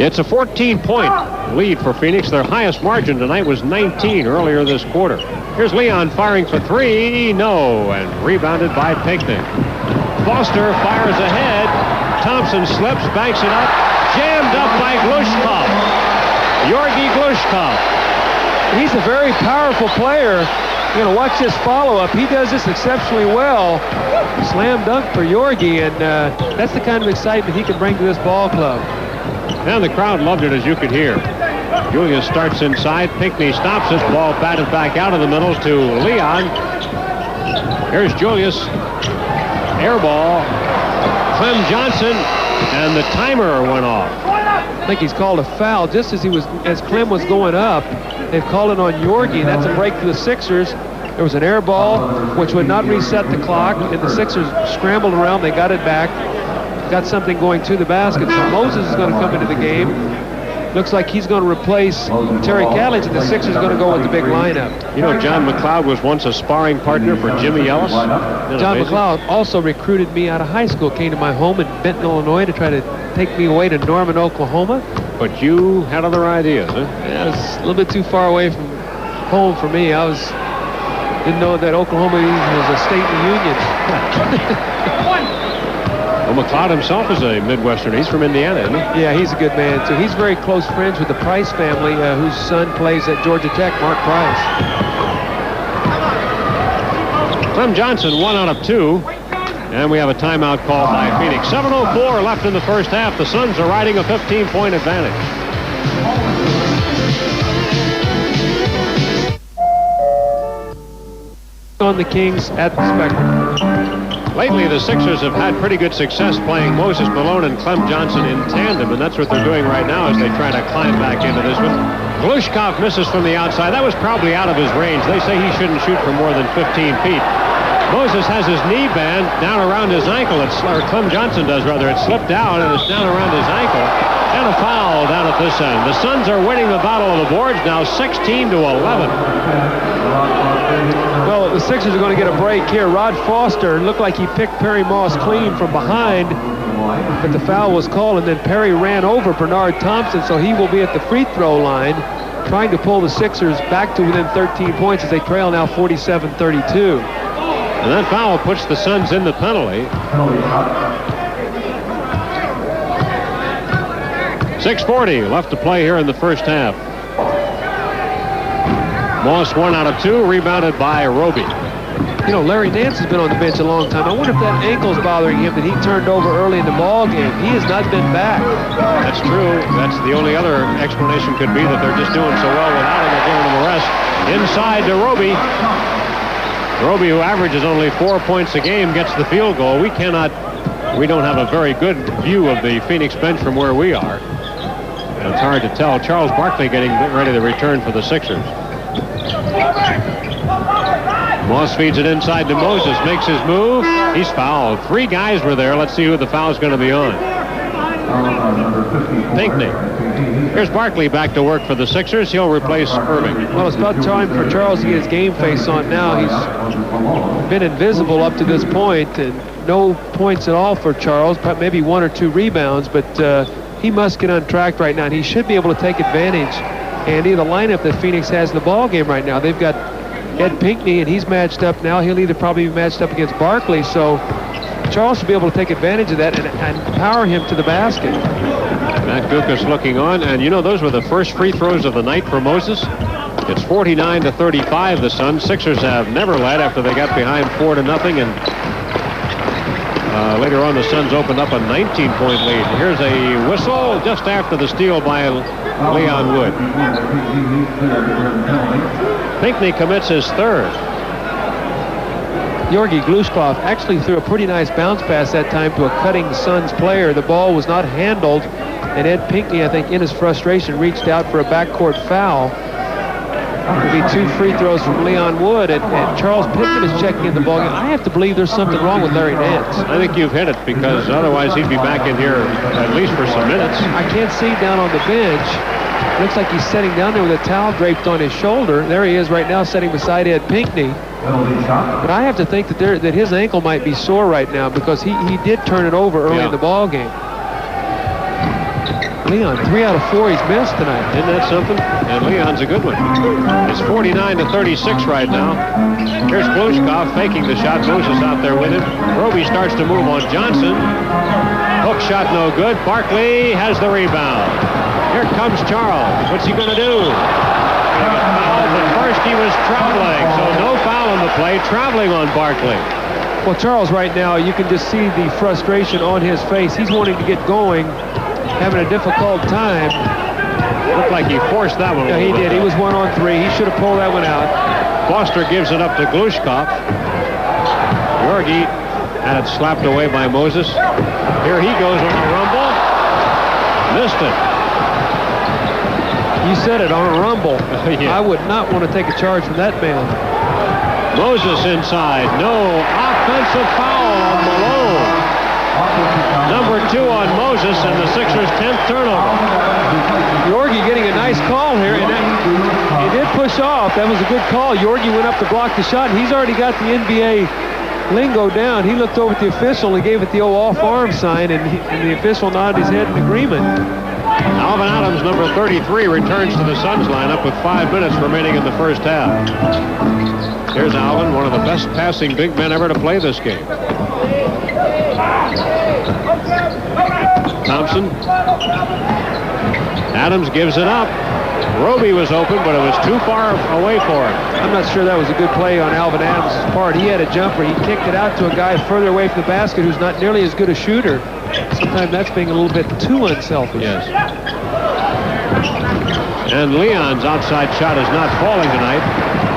[SPEAKER 1] It's a 14-point lead for Phoenix. Their highest margin tonight was 19 earlier this quarter. Here's Leon firing for three. No, and rebounded by Pinckney. Foster fires ahead. Thompson slips, banks it up. Jammed up by Glushkov. Georgi Glushkov.
[SPEAKER 2] He's a very powerful player. You're going to watch this follow-up. He does this exceptionally well. Slam dunk for Georgi, and that's the kind of excitement he can bring to this ball club.
[SPEAKER 1] And the crowd loved it, as you could hear. Julius starts inside. Pinckney stops it. Ball batted back out of the middle to Leon. Here's Julius. Air ball. Clem Johnson, and the timer went off.
[SPEAKER 2] I think he's called a foul just as Clem was going up. They've called it on Georgi. That's a break for the Sixers. There was an air ball which would not reset the clock, and the Sixers scrambled around. They got it back. Got something going to the basket. So Moses is going to come into the game. Looks like he's going to replace Terry Catledge, and the Sixers are going to go with the big lineup.
[SPEAKER 1] You know, John McLeod was once a sparring partner for Jimmy Ellis.
[SPEAKER 2] John McLeod also recruited me out of high school, came to my home in Benton, Illinois to try to take me away to Norman, Oklahoma.
[SPEAKER 1] But you had other ideas, huh?
[SPEAKER 2] Yeah, it was a little bit too far away from home for me. Didn't know that Oklahoma even was a state in the Union.
[SPEAKER 1] Well, McLeod himself is a Midwestern. He's from Indiana, isn't he?
[SPEAKER 2] Yeah, he's a good man, too. He's very close friends with the Price family, whose son plays at Georgia Tech, Mark Price.
[SPEAKER 1] Clem Johnson, 1 out of 2. And we have a timeout call by Phoenix. 7:04 left in the first half. The Suns are riding a 15-point advantage.
[SPEAKER 2] On the Kings at the Spectrum.
[SPEAKER 1] Lately, the Sixers have had pretty good success playing Moses Malone and Clem Johnson in tandem, and that's what they're doing right now as they try to climb back into this one. Glushkov misses from the outside. That was probably out of his range. They say he shouldn't shoot for more than 15 feet. Moses has his knee band down around his ankle. Or Clem Johnson does, rather. It slipped down, and it's down around his ankle. And a foul down at this end. The Suns are winning the battle of the boards now, 16-11.
[SPEAKER 2] Well, the Sixers are going to get a break here. Rod Foster looked like he picked Perry Moss clean from behind, but the foul was called, and then Perry ran over Bernard Thompson, so he will be at the free throw line trying to pull the Sixers back to within 13 points as they trail now 47-32.
[SPEAKER 1] And that foul puts the Suns in the penalty. 6:40 left to play here in the first half. Moss 1 out of 2, rebounded by Roby.
[SPEAKER 2] You know, Larry Nance has been on the bench a long time. I wonder if that ankle's bothering him that he turned over early in the ball game. He has not been back.
[SPEAKER 1] That's true. That's the only other explanation could be that they're just doing so well without him. They're giving him a rest. Inside to Roby. Roby, who averages only 4 points a game, gets the field goal. We don't have a very good view of the Phoenix bench from where we are. And it's hard to tell. Charles Barkley getting ready to return for the Sixers. Moss feeds it inside to Moses, makes his move. He's fouled. 3 guys were there. Let's see who the foul's going to be on. Pinckney. Here's Barkley back to work for the Sixers. He'll replace Irving.
[SPEAKER 2] Well, it's about time for Charles to get his game face on now. He's been invisible up to this point, and no points at all for Charles, but maybe 1 or 2 rebounds, but he must get on track right now, and he should be able to take advantage, Andy, of the lineup that Phoenix has in the ball game right now. They've got Ed Pinckney, and he's matched up now. He'll either probably be matched up against Barkley, so Charles should be able to take advantage of that and power him to the basket.
[SPEAKER 1] Matt Guokas looking on, and you know, those were the first free throws of the night for Moses. It's 49-35, the Suns. Sixers have never led after they got behind 4-0, and later on the Suns opened up a 19-point lead. Here's a whistle just after the steal by Leon Wood. Pinckney commits his third.
[SPEAKER 2] Georgi Glushkov actually threw a pretty nice bounce pass that time to a cutting Suns player. The ball was not handled, and Ed Pinckney, I think, in his frustration, reached out for a backcourt foul. It'll be 2 free throws from Leon Wood, and Charles Pittman is checking in the ballgame. I have to believe there's something wrong with Larry Nance.
[SPEAKER 1] I think you've hit it, because otherwise he'd be back in here at least for some minutes.
[SPEAKER 2] I can't see down on the bench. Looks like he's sitting down there with a towel draped on his shoulder. There he is right now, sitting beside Ed Pinckney. But I have to think that his ankle might be sore right now, because he did turn it over early in the ball game. Leon, 3 out of 4 he's missed tonight.
[SPEAKER 1] Isn't that something? And Leon's a good one. It's 49-36 right now. Here's Glushkov faking the shot. Moses out there with him. Roby starts to move on Johnson. Hook shot no good. Barkley has the rebound. Here comes Charles. What's he going to do? Foul, but first he was traveling, so no foul on the play. Traveling on Barkley.
[SPEAKER 2] Well, Charles right now, you can just see the frustration on his face. He's wanting to get going, having a difficult time.
[SPEAKER 1] Looked like he forced that one.
[SPEAKER 2] Yeah, he did. He was 1 on 3. He should have pulled that one out.
[SPEAKER 1] Foster gives it up to Glushkov. Georgi had it slapped away by Moses. Here he goes on a rumble. Missed it.
[SPEAKER 2] You said it, on a rumble.
[SPEAKER 1] Yeah.
[SPEAKER 2] I would not want to take a charge from that man.
[SPEAKER 1] Moses inside. No offensive foul on Malone. Number 2 on Moses, and the Sixers' 10th turnover.
[SPEAKER 2] Georgi getting a nice call here, and he did push off. That was a good call. Georgi went up to block the shot, and he's already got the NBA lingo down. He looked over at the official and gave it the old off-arm sign, and the official nodded his head in agreement.
[SPEAKER 1] Alvin Adams, number 33, returns to the Suns lineup with 5 minutes remaining in the first half. Here's Alvin, one of the best passing big men ever to play this game. Thompson. Adams gives it up. Roby was open, but it was too far away for him.
[SPEAKER 2] I'm not sure that was a good play on Alvin Adams' part. He had a jumper. He kicked it out to a guy further away from the basket who's not nearly as good a shooter. Sometimes that's being a little bit too unselfish.
[SPEAKER 1] Yes. And Leon's outside shot is not falling tonight.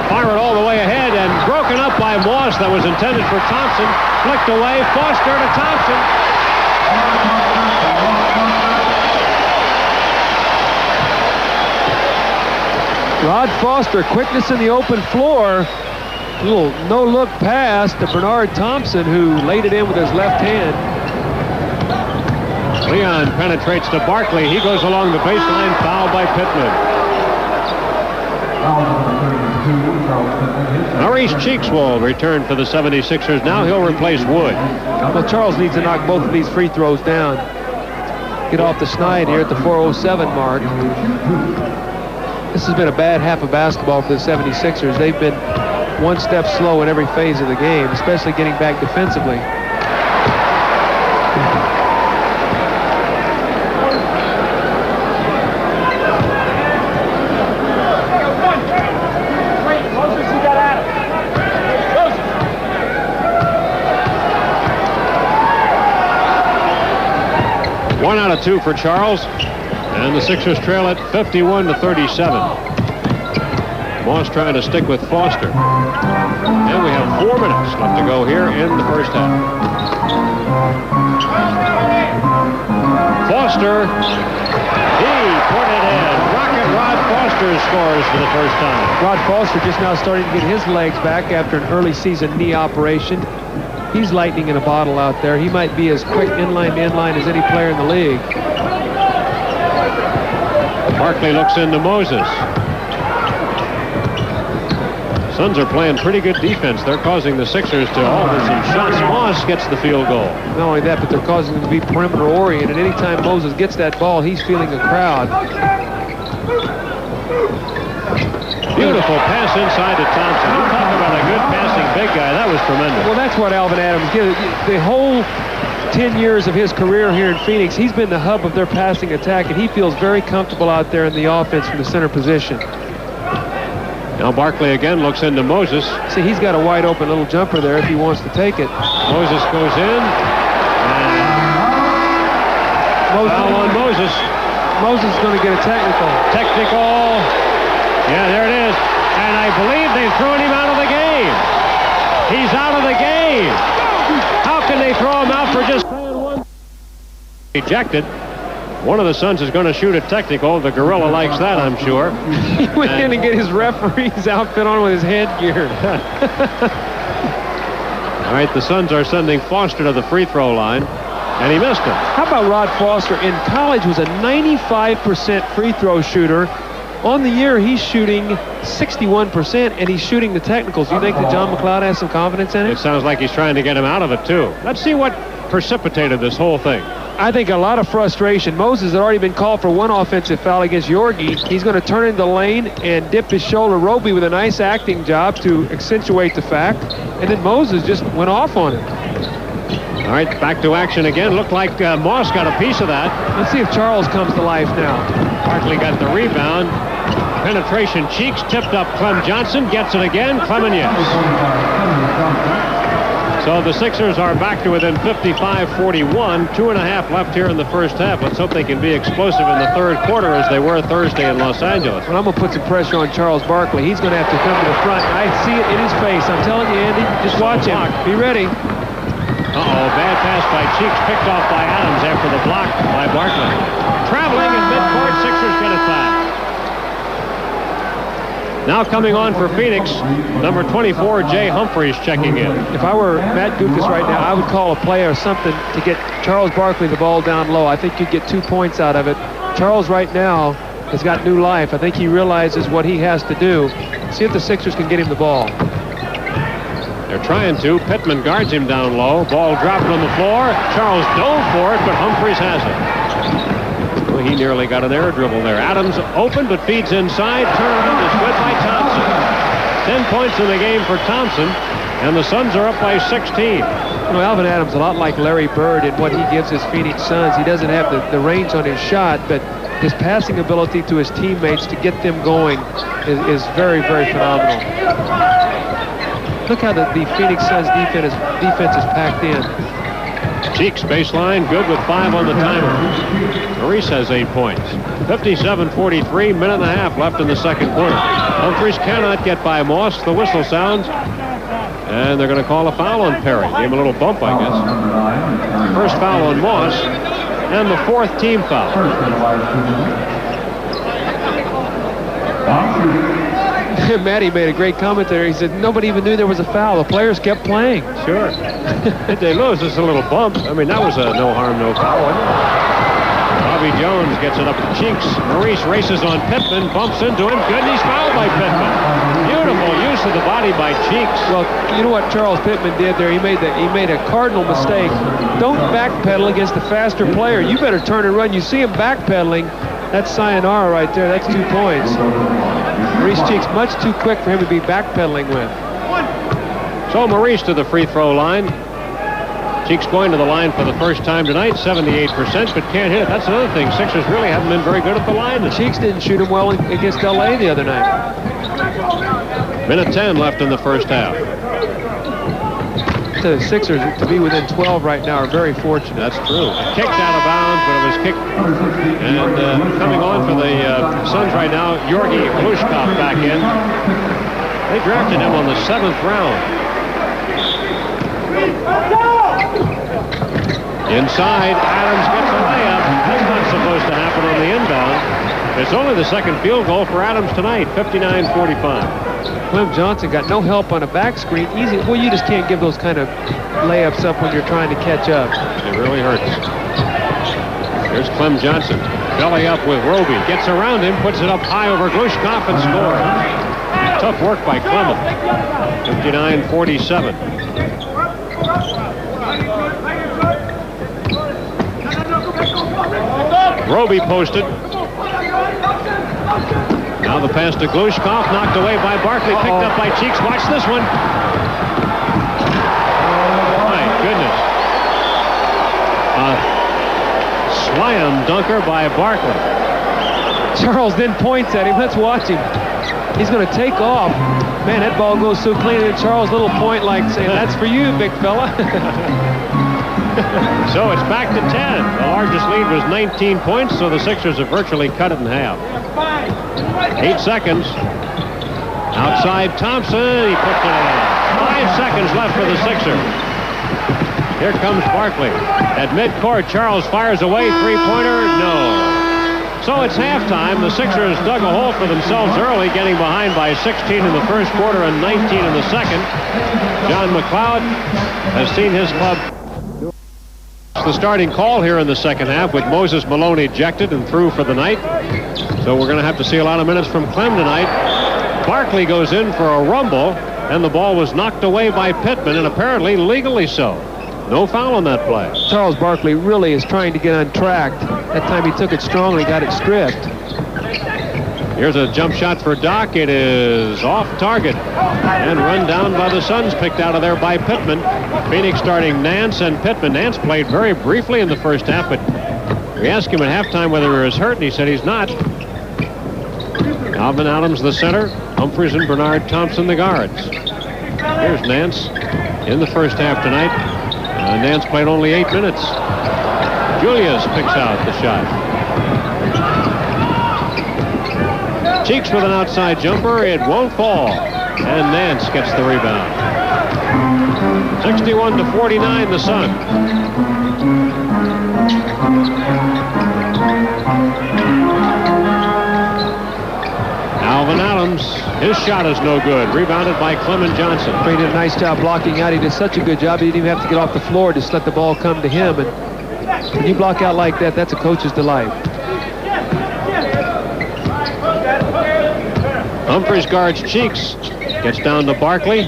[SPEAKER 1] Fired all the way ahead and broken up by Moss. That was intended for Thompson. Flicked away. Foster to Thompson.
[SPEAKER 2] Rod Foster, quickness in the open floor. A little no-look pass to Bernard Thompson, who laid it in with his left hand.
[SPEAKER 1] Leon penetrates to Barkley. He goes along the baseline. Foul by Pittman. Maurice Cheeks will return for the 76ers. Now he'll replace Wood.
[SPEAKER 2] Well, Charles needs to knock both of these free throws down. Get off the snide here at the 4:07 mark. This has been a bad half of basketball for the 76ers. They've been one step slow in every phase of the game, especially getting back defensively.
[SPEAKER 1] One out of 2 for Charles, and the Sixers trail it 51-37. Moss trying to stick with Foster. And we have 4 minutes left to go here in the first half. Foster, he put it in. Rocket Rod Foster scores for the first time.
[SPEAKER 2] Rod Foster just now starting to get his legs back after an early season knee operation. He's lightning in a bottle out there. He might be as quick inline to inline as any player in the league.
[SPEAKER 1] Barkley looks into Moses. Suns are playing pretty good defense. They're causing the Sixers to alter some shots. Moss gets the field goal.
[SPEAKER 2] Not only that, but they're causing them to be perimeter oriented. Anytime Moses gets that ball, he's feeling a crowd.
[SPEAKER 1] Beautiful pass inside to Thompson. You talk about a good passing big guy. That was tremendous.
[SPEAKER 2] Well, that's what Alvin Adams gives. The whole 10 years of his career here in Phoenix, he's been the hub of their passing attack, and he feels very comfortable out there in the offense from the center position.
[SPEAKER 1] Now Barkley again looks into Moses.
[SPEAKER 2] See, he's got a wide open little jumper there if he wants to take it.
[SPEAKER 1] Moses goes in. And foul on Moses.
[SPEAKER 2] Moses is going to get a technical.
[SPEAKER 1] Technical. Yeah, there it is. And I believe they've thrown him out of the game. He's out of the game. How can they throw him out for just one? Ejected. One of the Suns is going to shoot a technical. The gorilla likes that, I'm sure.
[SPEAKER 2] He went in and get his referee's outfit on with his headgear.
[SPEAKER 1] All right, the Suns are sending Foster to the free throw line, and he missed it.
[SPEAKER 2] How about Rod Foster? In college was a 95% free throw shooter. On the year, he's shooting 61%, and he's shooting the technicals. Do you think that John McLeod has some confidence in it?
[SPEAKER 1] It sounds like he's trying to get him out of it, too. Let's see what precipitated this whole thing.
[SPEAKER 2] I think a lot of frustration. Moses had already been called for one offensive foul against Yorgi. He's going to turn into the lane and dip his shoulder. Roby with a nice acting job to accentuate the fact. And then Moses just went off on him.
[SPEAKER 1] All right, back to action again. Looked like Moss got a piece of that.
[SPEAKER 2] Let's see if Charles comes to life now.
[SPEAKER 1] Barkley got the rebound. Penetration. Cheeks tipped up. Clem Johnson gets it again. Clem and yes. So the Sixers are back to within 55-41. 2.5 left here in the first half. Let's hope they can be explosive in the third quarter as they were Thursday in Los Angeles.
[SPEAKER 2] Well, I'm going to put some pressure on Charles Barkley. He's going to have to come to the front. I see it in his face. I'm telling you, Andy, just watch him. Be ready.
[SPEAKER 1] Uh-oh, bad pass by Cheeks, picked off by Adams after the block by Barkley. Traveling in midcourt, Sixers get it back. Now coming on for Phoenix, number 24, Jay Humphries checking in.
[SPEAKER 2] If I were Matt Guokas right now, I would call a play or something to get Charles Barkley the ball down low. I think you'd get 2 points out of it. Charles right now has got new life. I think he realizes what he has to do. See if the Sixers can get him the ball.
[SPEAKER 1] They're trying to. Pittman guards him down low. Ball dropped on the floor. Charles dove for it, but Humphries has it. Well, he nearly got an air dribble there. Adams open, but feeds inside. Turnaround is good by Thompson. 10 points in the game for Thompson, and the Suns are up by 16.
[SPEAKER 2] You know, Alvin Adams a lot like Larry Bird in what he gives his Phoenix Suns. He doesn't have the range on his shot, but his passing ability to his teammates to get them going is very, very phenomenal. Look how the Phoenix Suns defense is packed in.
[SPEAKER 1] Cheeks baseline, good with 5 on the timer. Maurice has 8 points. 57-43, minute and a half left in the second quarter. Humphries cannot get by Moss. The whistle sounds, and they're going to call a foul on Perry. Gave him a little bump, I guess. First foul on Moss, and the 4th team foul.
[SPEAKER 2] Matty made a great comment there. He said nobody even knew there was a foul. The players kept playing.
[SPEAKER 1] Sure. Did they lose? Just a little bump. I mean, that was a no harm, no foul, wasn't it? Bobby Jones gets it up to Cheeks. Maurice races on Pittman, bumps into him. Good, and he's fouled by Pittman. Beautiful use of the body by Cheeks.
[SPEAKER 2] Well, you know what Charles Pittman did there? He made a cardinal mistake. Don't backpedal against the faster player. You better turn and run. You see him backpedaling. That's sayonara right there. That's 2 points. Maurice Cheeks much too quick for him to be backpedaling with.
[SPEAKER 1] So Maurice to the free throw line. Cheeks going to the line for the first time tonight, 78%, but can't hit it. That's another thing. Sixers really haven't been very good at the line.
[SPEAKER 2] Cheeks didn't shoot him well against L.A. the other night.
[SPEAKER 1] Minute 10 left in the first half.
[SPEAKER 2] The Sixers to be within 12 right now are very fortunate.
[SPEAKER 1] That's true. Kicked out of bounds, but it was kicked. And coming on for the Suns right now, Yorgi Glushkov back in. They drafted him on the 7th round. Inside, Adams gets a layup. That's not supposed to happen on the inbound. It's only the second field goal for Adams tonight, 59-45.
[SPEAKER 2] Clem Johnson got no help on a back screen. Easy. Well, you just can't give those kind of layups up when you're trying to catch up.
[SPEAKER 1] It really hurts. Here's Clem Johnson. Belly up with Roby. Gets around him, puts it up high over Glushkov and scores. Tough work by Clement. 59-47. Roby posted. Now the pass to Glushkov, knocked away by Barkley, picked up by Cheeks. Watch this one. My goodness. Slam dunker by Barkley.
[SPEAKER 2] Charles then points at him. Let's watch him. He's going to take off. Man, that ball goes so clean. And Charles' little point like saying, that's for you, big fella.
[SPEAKER 1] So it's back to 10. The largest lead was 19 points, so the Sixers have virtually cut it in half. 8 seconds. Outside Thompson. He puts it in. 5 seconds left for the Sixers. Here comes Barkley. At midcourt, Charles fires away. Three-pointer. No. So it's halftime. The Sixers dug a hole for themselves early, getting behind by 16 in the first quarter and 19 in the second. John McLeod has seen his club. The starting call here in the second half with Moses Malone ejected and through for the night. So we're going to have to see a lot of minutes from Clem tonight. Barkley goes in for a rumble, and the ball was knocked away by Pittman, and apparently legally so. No foul on that play.
[SPEAKER 2] Charles Barkley really is trying to get on track. That time he took it strongly, got it stripped.
[SPEAKER 1] Here's a jump shot for Doc. It is off target and run down by the Suns, picked out of there by Pittman. Phoenix starting Nance and Pittman. Nance played very briefly in the first half, but we asked him at halftime whether he was hurt, and he said he's not. Alvin Adams, the center. Humphries and Bernard Thompson, the guards. Here's Nance in the first half tonight. Nance played only 8 minutes. Julius picks out the shot. Cheeks with an outside jumper. It won't fall. And Nance gets the rebound. 61-49, the Sun. Alvin Adams, his shot is no good. Rebounded by Clement Johnson.
[SPEAKER 2] He did a nice job blocking out. He did such a good job. He didn't even have to get off the floor. Just let the ball come to him. And when you block out like that, that's a coach's delight.
[SPEAKER 1] Humphries guards Cheeks. Gets down to Barkley.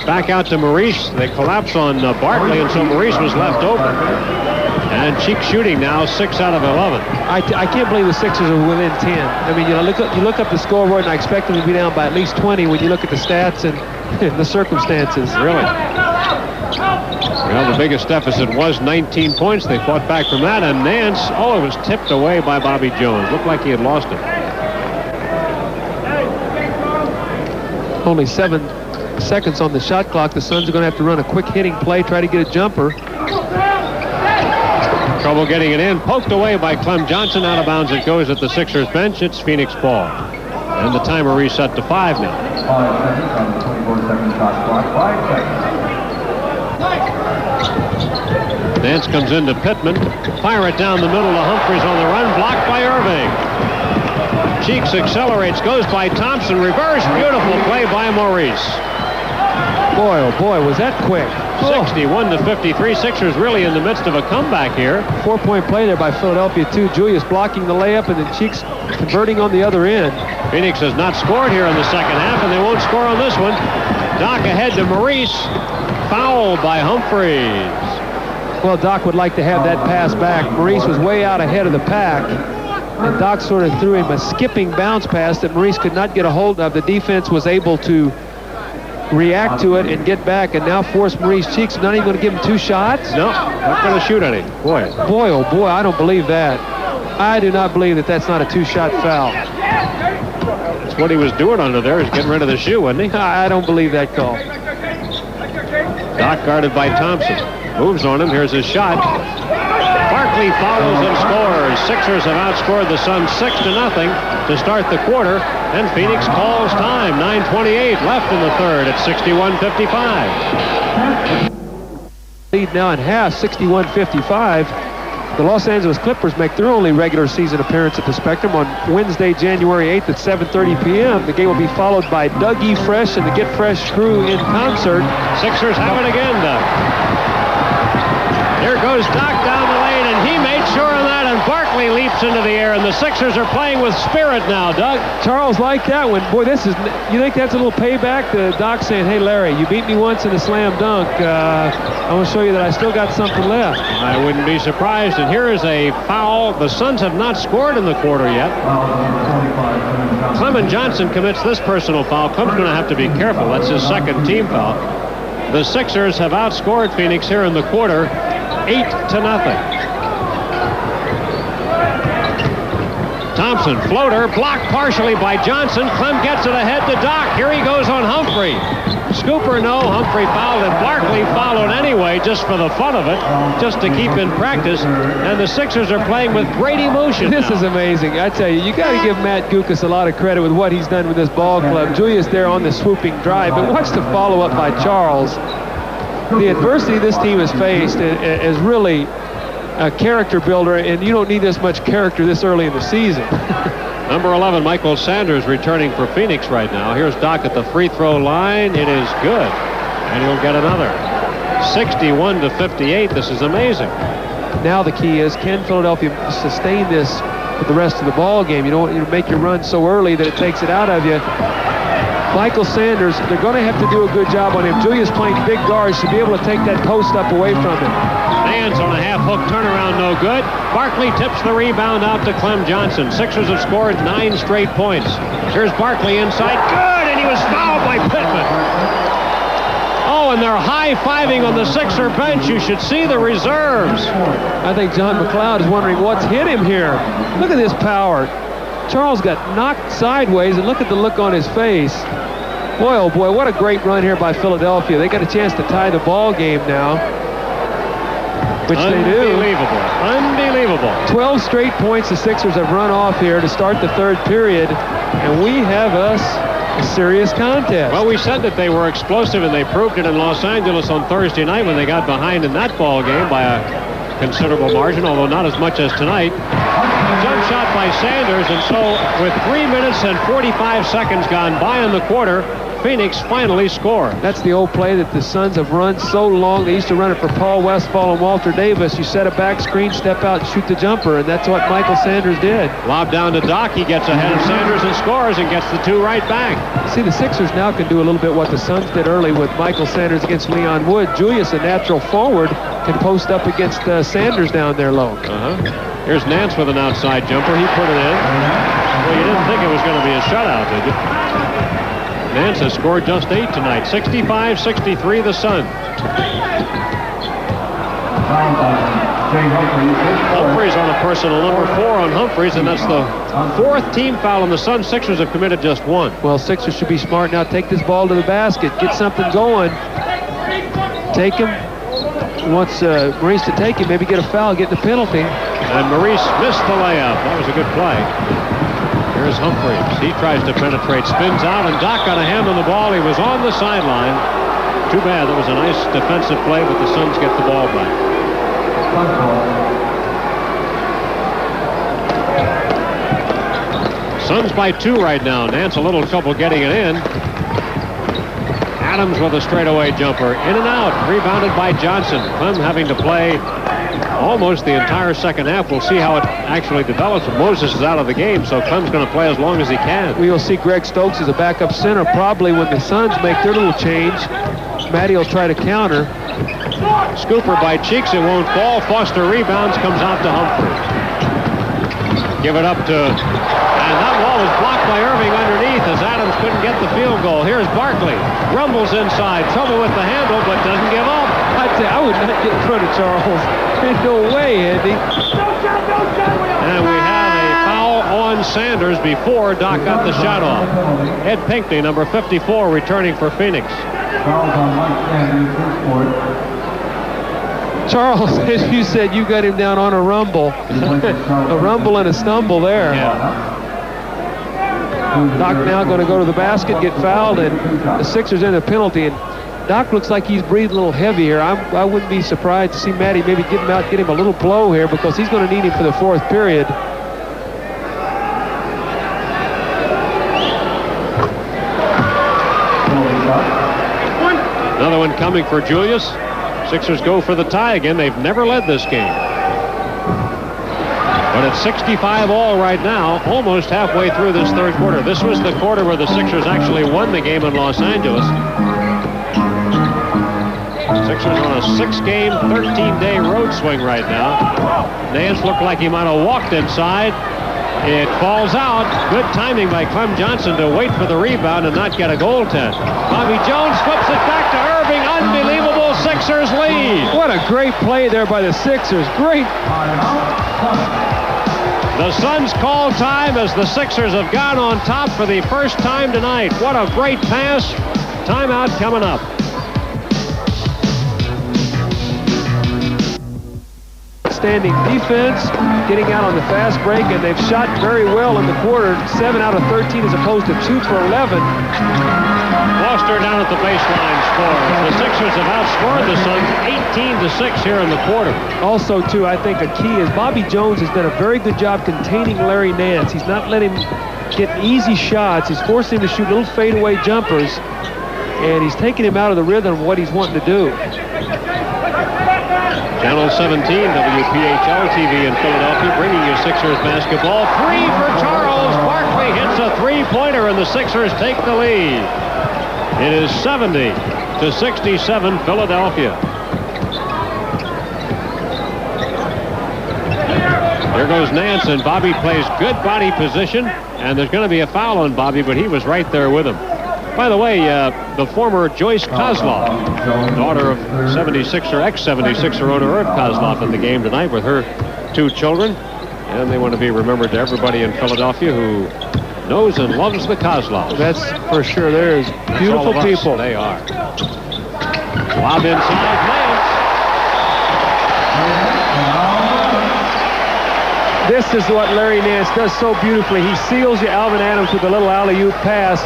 [SPEAKER 1] Back out to Maurice. They collapse on Barkley, and so Maurice was left open. And Cheeks shooting now 6 out of 11.
[SPEAKER 2] I can't believe the Sixers are within 10. I mean, you look up the scoreboard, and I expect them to be down by at least 20 when you look at the stats and the circumstances.
[SPEAKER 1] Really? Well, the biggest deficit was 19 points. They fought back from that, and Nance, it was tipped away by Bobby Jones. Looked like he had lost it.
[SPEAKER 2] Only 7 seconds on the shot clock. The Suns are going to have to run a quick hitting play, try to get a jumper.
[SPEAKER 1] Trouble getting it in. Poked away by Clem Johnson. Out of bounds it goes at the Sixers bench. It's Phoenix ball. And the timer reset to 5 now.
[SPEAKER 3] 5 seconds on the 24-second shot clock. 5 seconds.
[SPEAKER 1] Nance comes into Pittman. Fire it down the middle to Humphries on the run. Blocked by Irving. Cheeks accelerates. Goes by Thompson. Reverse. Beautiful play by Maurice.
[SPEAKER 2] Boy, oh boy, was that quick.
[SPEAKER 1] 61-53. Sixers really in the midst of a comeback here.
[SPEAKER 2] 4-point play there by Philadelphia, too. Julius blocking the layup and then Cheeks converting on the other end.
[SPEAKER 1] Phoenix has not scored here in the second half, and they won't score on this one. Doc ahead to Maurice. Foul by Humphries.
[SPEAKER 2] Well, Doc would like to have that pass back. Maurice was way out ahead of the pack, and Doc sort of threw him a skipping bounce pass that Maurice could not get a hold of. The defense was able to react to it and get back, and now force Maurice Cheeks. Not even going to give him 2 shots?
[SPEAKER 1] No, not going to shoot any. Boy,
[SPEAKER 2] oh boy, I don't believe that. I do not believe that that's not a 2-shot foul.
[SPEAKER 1] That's what he was doing under there, is getting rid of the shoe, wasn't he?
[SPEAKER 2] I don't believe that call.
[SPEAKER 1] Doc guarded by Thompson. Moves on him. Here's his shot. Barkley follows and scores. Sixers have outscored the Suns 6-0 to start the quarter, and Phoenix calls time. 9:28 left in the third at 61-55.
[SPEAKER 2] Lead now in half, 61-55. The Los Angeles Clippers make their only regular season appearance at the Spectrum on Wednesday, January 8th at 7:30 p.m. The game will be followed by Doug E. Fresh and the Get Fresh crew in concert.
[SPEAKER 1] Sixers have it again, Doug. Here goes Doc down the lane, and he made sure of that, and Barkley leaps pops into the air, and the Sixers are playing with spirit now, Doug.
[SPEAKER 2] Charles liked that one. Boy, this is, you think that's a little payback? The Doc saying, hey, Larry, you beat me once in a slam dunk. I want to show you that I still got something left.
[SPEAKER 1] I wouldn't be surprised. And here is a foul. The Suns have not scored in the quarter yet. Clement Johnson commits this personal foul. Clem's going to have to be careful. That's his second team foul. The Sixers have outscored Phoenix here in the quarter 8-0. Thompson, floater, blocked partially by Johnson. Clem gets it ahead to Doc. Here he goes on Humphrey. Scooper, no. Humphrey fouled, and Barkley fouled anyway, just for the fun of it, just to keep in practice. And the Sixers are playing with great emotion.
[SPEAKER 2] This is amazing. I tell you, you got to give Matt Guokas a lot of credit with what he's done with this ball club. Julius there on the swooping drive, but watch the follow-up by Charles. The adversity this team has faced is really a character builder, and you don't need this much character this early in the season.
[SPEAKER 1] Number 11, Michael Sanders, returning for Phoenix right now. Here's Doc at the free throw line. It is good, and he'll get another. 61-58. This is amazing.
[SPEAKER 2] Now the key is, can Philadelphia sustain this for the rest of the ball game? You don't want to make your run so early that it takes it out of you. Michael Sanders, they're going to have to do a good job on him. Julius playing big guards to be able to take that post up away from him.
[SPEAKER 1] Nance on a half-hook turnaround, no good. Barkley tips the rebound out to Clem Johnson. Sixers have scored 9 straight points. Here's Barkley inside. Good, and he was fouled by Pittman. Oh, and they're high-fiving on the Sixer bench. You should see the reserves.
[SPEAKER 2] I think John McLeod is wondering what's hit him here. Look at this power. Charles got knocked sideways, and look at the look on his face. Boy, oh boy, what a great run here by Philadelphia. They got a chance to tie the ball game now, which they do.
[SPEAKER 1] Unbelievable. Unbelievable.
[SPEAKER 2] 12 straight points the Sixers have run off here to start the third period, and we have us a serious contest.
[SPEAKER 1] Well, we said that they were explosive, and they proved it in Los Angeles on Thursday night when they got behind in that ball game by a considerable margin, although not as much as tonight. Jump shot by Sanders, and so with 3 minutes and 45 seconds gone by in the quarter, Phoenix finally scored.
[SPEAKER 2] That's the old play that the Suns have run so long. They used to run it for Paul Westphal and Walter Davis. You set a back screen, step out, and shoot the jumper, and that's what Michael Sanders did.
[SPEAKER 1] Lob down to Doc. He gets ahead of Sanders and scores and gets the 2 right back.
[SPEAKER 2] See, the Sixers now can do a little bit what the Suns did early with Michael Sanders against Leon Wood. Julius, a natural forward, can post up against Sanders down there low.
[SPEAKER 1] Here's Nance with an outside jumper. He put it in. Well, you didn't think it was going to be a shutout, did you? Nance has scored just 8 tonight. 65-63 the Suns. Humphreys on a personal number 4 on Humphreys, and that's the 4th team foul, and the Suns. Sixers have committed just 1.
[SPEAKER 2] Well, Sixers should be smart now. Take this ball to the basket. Get something going. Take him. Wants Maurice to take him, maybe get a foul, get the penalty.
[SPEAKER 1] And Maurice missed the layup. That was a good play. Here's Humphreys. He tries to penetrate, spins out, and Doc got a hand on the ball. He was on the sideline. Too bad. That was a nice defensive play, but the Suns get the ball back. Suns by 2 right now. Nance a little trouble getting it in. Adams with a straightaway jumper. In and out. Rebounded by Johnson. Clem having to play almost the entire second half. We'll see how it actually develops. Moses is out of the game, so Clem's going to play as long as he can.
[SPEAKER 2] We will see Greg Stokes as a backup center probably when the Suns make their little change. Matty will try to counter.
[SPEAKER 1] Scooper by Cheeks. It won't fall. Foster rebounds. Comes out to Humphreys. Give it up to... And that ball was blocked by Irving underneath as Adams couldn't get the field goal. Here's Barkley. Rumbles inside. Trouble with the handle, but doesn't give up.
[SPEAKER 2] I would not get in front of Charles. No way, Andy.
[SPEAKER 1] And we have a foul on Sanders before Doc got the shot off. Ed Pinckney, number 54, returning for Phoenix.
[SPEAKER 2] Charles, as you said, you got him down on a rumble. A rumble and a stumble there.
[SPEAKER 1] Yeah.
[SPEAKER 2] Doc now going to go to the basket, get fouled, and the Sixers in a penalty. And Doc looks like he's breathing a little heavy here. I wouldn't be surprised to see Matty maybe get him out, get him a little blow here, because he's going to need him for the 4th period.
[SPEAKER 1] Another one coming for Julius. Sixers go for the tie again. They've never led this game. But it's 65 all right now, almost halfway through this third quarter. This was the quarter where the Sixers actually won the game in Los Angeles. Sixers on a 6-game, 13-day road swing right now. Nance looked like he might have walked inside. It falls out. Good timing by Clem Johnson to wait for the rebound and not get a goaltend. Bobby Jones flips it back to Irving. Unbelievable Sixers lead.
[SPEAKER 2] What a great play there by the Sixers. Great.
[SPEAKER 1] The Suns call time as the Sixers have gone on top for the first time tonight. What a great pass. Timeout coming up.
[SPEAKER 2] Outstanding defense, getting out on the fast break, and they've shot very well in the quarter. 7 out of 13 as opposed to 2 for 11.
[SPEAKER 1] Foster down at the baseline scores. The Sixers have outscored the Suns 18-6 here in the quarter.
[SPEAKER 2] Also, too, I think a key is Bobby Jones has done a very good job containing Larry Nance. He's not letting him get easy shots. He's forcing him to shoot little fadeaway jumpers, and he's taking him out of the rhythm of what he's wanting to do.
[SPEAKER 1] Channel 17, WPHL TV in Philadelphia, bringing you Sixers basketball. 3 for Charles. Barkley hits a three-pointer, and the Sixers take the lead. It is 70-67 Philadelphia. There goes Nance, and Bobby plays good body position, and there's going to be a foul on Bobby, but he was right there with him. By the way, the former Joyce Kozlov, daughter of ex-76er owner Irv Kozlov, in the game tonight with her 2 children. And they want to be remembered to everybody in Philadelphia who knows and loves the Kozlovs.
[SPEAKER 2] That's for sure. There's beautiful people.
[SPEAKER 1] They are. Lob inside, Nance.
[SPEAKER 2] This is what Larry Nance does so beautifully. He seals you, Alvin Adams, with a little alley-oop pass.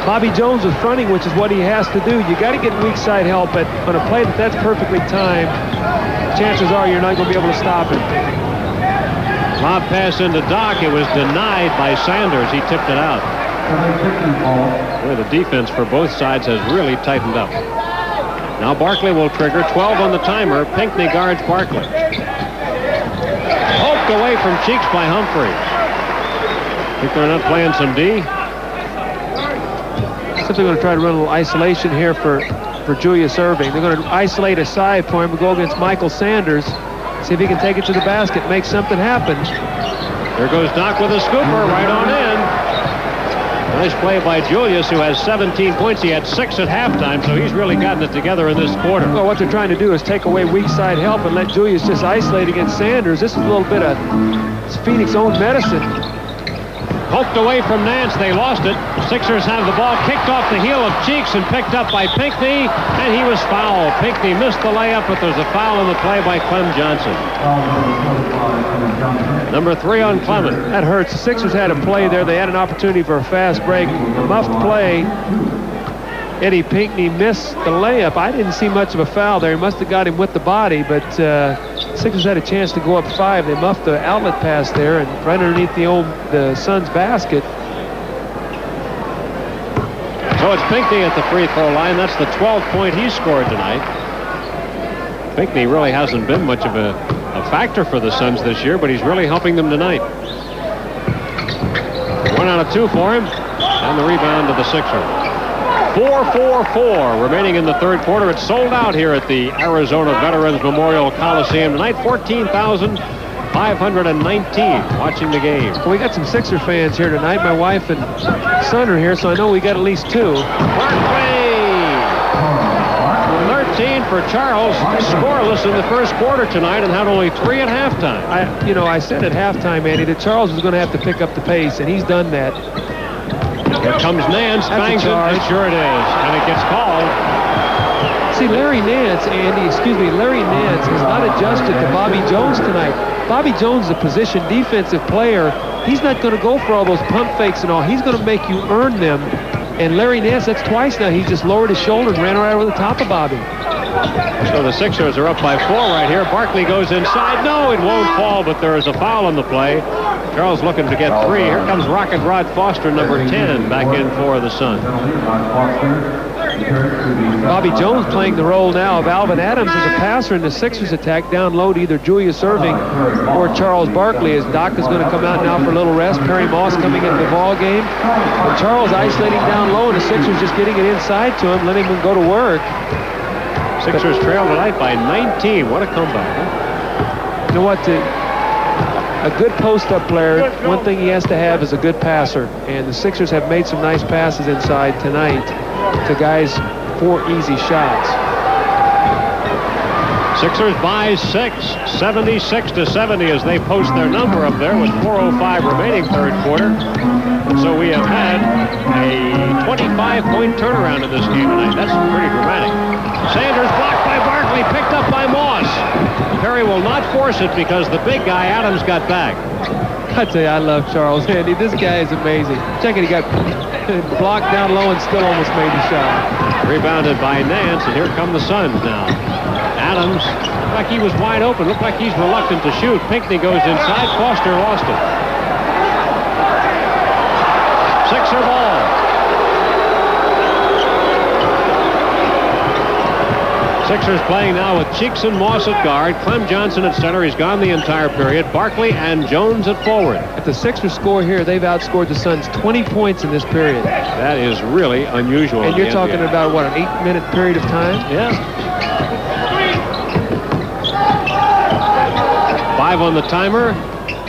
[SPEAKER 2] Bobby Jones is fronting, which is what he has to do. You got to get weak side help, but on a play that's perfectly timed, chances are you're not going to be able to stop it.
[SPEAKER 1] Lob pass into Doc. It was denied by Sanders. He tipped it out. Boy, the defense for both sides has really tightened up. Now Barkley will trigger. 12 on the timer. Pinckney guards Barkley. Poked away from Cheeks by Humphrey. Think they're not playing some D?
[SPEAKER 2] So they're going to try to run a little isolation here for Julius Irving. They're going to isolate a side for him and go against Michael Sanders. See if he can take it to the basket, make something happen.
[SPEAKER 1] There goes Doc with a scooper right on in. Nice play by Julius, who has 17 points. He had 6 at halftime, so he's really gotten it together in this quarter.
[SPEAKER 2] Well, what they're trying to do is take away weak side help and let Julius just isolate against Sanders. This is a little bit of Phoenix own medicine.
[SPEAKER 1] Poked away from Nance. They lost it. Sixers have the ball kicked off the heel of Cheeks and picked up by Pinckney, and he was fouled. Pinckney missed the layup, but there's a foul on the play by Clem Johnson. Number 3 on Clement.
[SPEAKER 2] That hurts. The Sixers had a play there. They had an opportunity for a fast break. A muffed play. Eddie Pinckney missed the layup. I didn't see much of a foul there. He must have got him with the body, but Sixers had a chance to go up 5. They muffed the outlet pass there and right underneath the Suns basket.
[SPEAKER 1] So it's Pinckney at the free throw line. That's the 12th point he scored tonight. Pinckney really hasn't been much of a factor for the Suns this year, but he's really helping them tonight. 1 out of 2 for him, and the rebound to the Sixers. 4-4-4 remaining in the third quarter. It's sold out here at the Arizona Veterans Memorial Coliseum tonight. 14,519 watching the game.
[SPEAKER 2] Well, we got some Sixer fans here tonight. My wife and son are here, so I know we got at least 2.
[SPEAKER 1] Barkley! 13 for Charles. Scoreless in the first quarter tonight and had only 3 at halftime.
[SPEAKER 2] I said at halftime, Andy, that Charles was going to have to pick up the pace, and he's done that.
[SPEAKER 1] Here comes Nance, bangs it, and sure it is, and it gets called.
[SPEAKER 2] See, Larry Nance has not adjusted to Bobby Jones tonight. Bobby Jones is a position defensive player. He's not going to go for all those pump fakes and all. He's going to make you earn them. And Larry Nance, that's twice now. He's just lowered his shoulder and ran right over the top of Bobby.
[SPEAKER 1] So the Sixers are up by 4 right here. Barkley goes inside. No, it won't fall, but there is a foul on the play. Charles looking to get 3. Here comes Rocket Rod Foster, number 10, back in for the Suns.
[SPEAKER 2] Bobby Jones playing the role now of Alvin Adams as a passer in the Sixers attack down low to either Julius Erving or Charles Barkley, as Doc is going to come out now for a little rest. Perry Moss coming into the ball game. And Charles isolating down low, and the Sixers just getting it inside to him, letting him go to work.
[SPEAKER 1] Sixers trail tonight by 19. What a comeback, huh?
[SPEAKER 2] You know what? A good post-up player, one thing he has to have is a good passer. And the Sixers have made some nice passes inside tonight to guys for easy shots.
[SPEAKER 1] Sixers by 6, 76-70 as they post their number up there with 4:05 remaining third quarter. And so we have had a 25-point turnaround in this game tonight. That's pretty dramatic. Sanders blocked by Barkley, picked up by Moss. Perry will not force it because the big guy, Adams, got back.
[SPEAKER 2] I tell you, I love Charles, Andy. This guy is amazing. Check it, he got blocked down low and still almost made the shot.
[SPEAKER 1] Rebounded by Nance, and here come the Suns now. Adams, looked like he was wide open. Looked like he's reluctant to shoot. Pinckney goes inside. Foster lost it. Sixer ball. Sixers playing now with Cheeks and Moss at guard. Clem Johnson at center. He's gone the entire period. Barkley and Jones at forward.
[SPEAKER 2] If the Sixers score here, they've outscored the Suns 20 points in this period.
[SPEAKER 1] That is really unusual.
[SPEAKER 2] And you're talking about, what, an 8-minute period of time?
[SPEAKER 1] Yeah. 5 on the timer.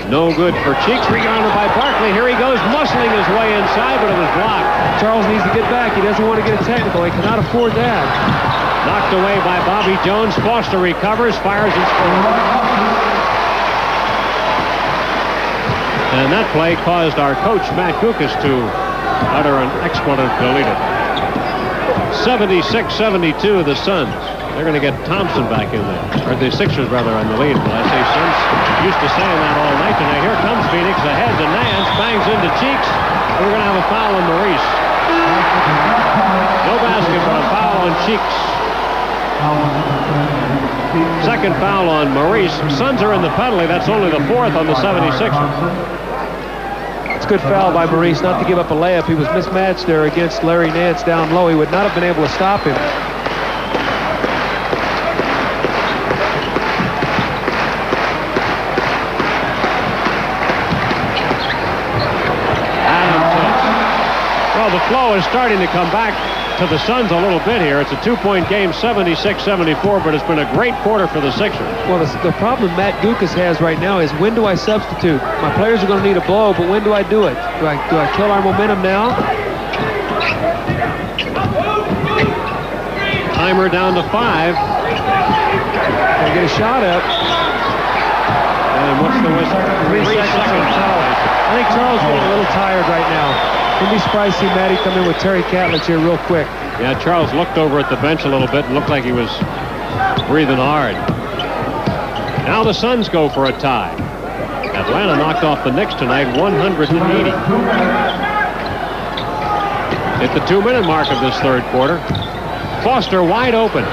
[SPEAKER 1] No good for Cheeks. Rebounded by Barkley. Here he goes, muscling his way inside, but it was blocked.
[SPEAKER 2] Charles needs to get back. He doesn't want to get a technical. He cannot afford that.
[SPEAKER 1] Knocked away by Bobby Jones. Foster recovers, fires and scores. And that play caused our coach, Matt Gukas, to utter an expletive deleted. 76-72 the Suns. They're going to get Thompson back in there. Or the Sixers, rather, on the lead. Well, I say Suns used to saying that all night tonight. Here comes Phoenix ahead to Nance. Bangs into Cheeks. And we're going to have a foul on Maurice. No basket, but a foul on Cheeks. Second foul on Maurice. Suns are in the penalty. That's only the fourth on the 76ers.
[SPEAKER 2] It's a good foul by Maurice not to give up a layup. He was mismatched there against Larry Nance down low. He would not have been able to stop him. Well, the flow is starting to come back to the Suns a little bit here. It's a 2-point game, 76-74, but it's been a great quarter for the Sixers. Well, the problem Matt Gukas has right now is, when do I substitute? My players are going to need a blow, but when do I do it? Do I kill our momentum now? Timer down to 5. Gotta get a shot up. And what's the whistle? 3 seconds. I think Charles is getting a little tired right now. Wouldn't be surprised to see Matty come in with Terry Catlett here real quick. Yeah, Charles looked over at the bench a little bit and looked like he was breathing hard. Now the Suns go for a tie. Atlanta knocked off the Knicks tonight, 180. At the 2-minute mark of this third quarter, Foster wide open.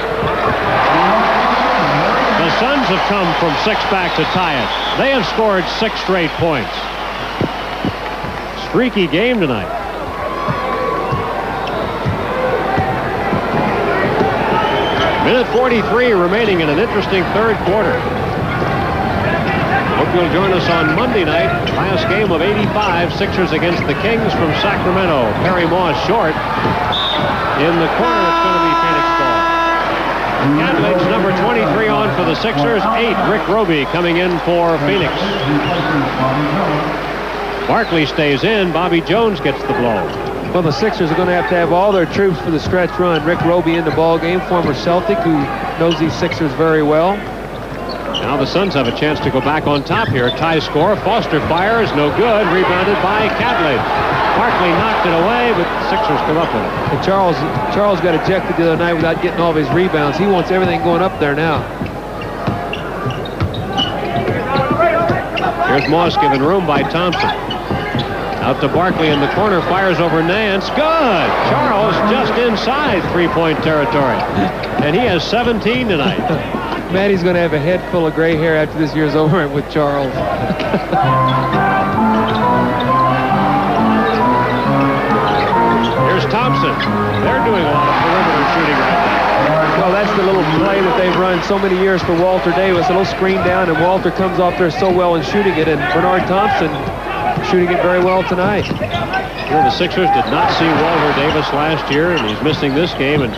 [SPEAKER 2] The Suns have come from 6 back to tie it. They have scored 6 straight points. Streaky game tonight. Minute 43 remaining in an interesting third quarter. Hope you'll join us on Monday night. Last game of 85, Sixers against the Kings from Sacramento. Perry Moss short. In the corner, it's going to be Phoenix ball. Catledge, number 23 on for the Sixers. 8, Rick Roby coming in for Phoenix. Barkley stays in. Bobby Jones gets the blow. Well, the Sixers are going to have all their troops for the stretch run. Rick Roby in the ball game, former Celtic who knows these Sixers very well. Now the Suns have a chance to go back on top here. Tie score. Foster fires. No good. Rebounded by Catlett. Barkley knocked it away, but the Sixers come up with it. And Charles got ejected the other night without getting all of his rebounds. He wants everything going up there now. Here's Moss given room by Thompson. Out to Barkley in the corner, fires over Nance. Good! Charles just inside three-point territory. And he has 17 tonight. Matty's going to have a head full of gray hair after this year's over with Charles. Here's
[SPEAKER 1] Thompson. They're doing a lot of perimeter shooting right now.
[SPEAKER 2] Well, that's the little play that they've run so many years for Walter Davis. A little screen down, and Walter comes off there so well in shooting it, and Bernard Thompson shooting it very well tonight.
[SPEAKER 1] Well, the Sixers did not see Walter Davis last year, and he's missing this game, and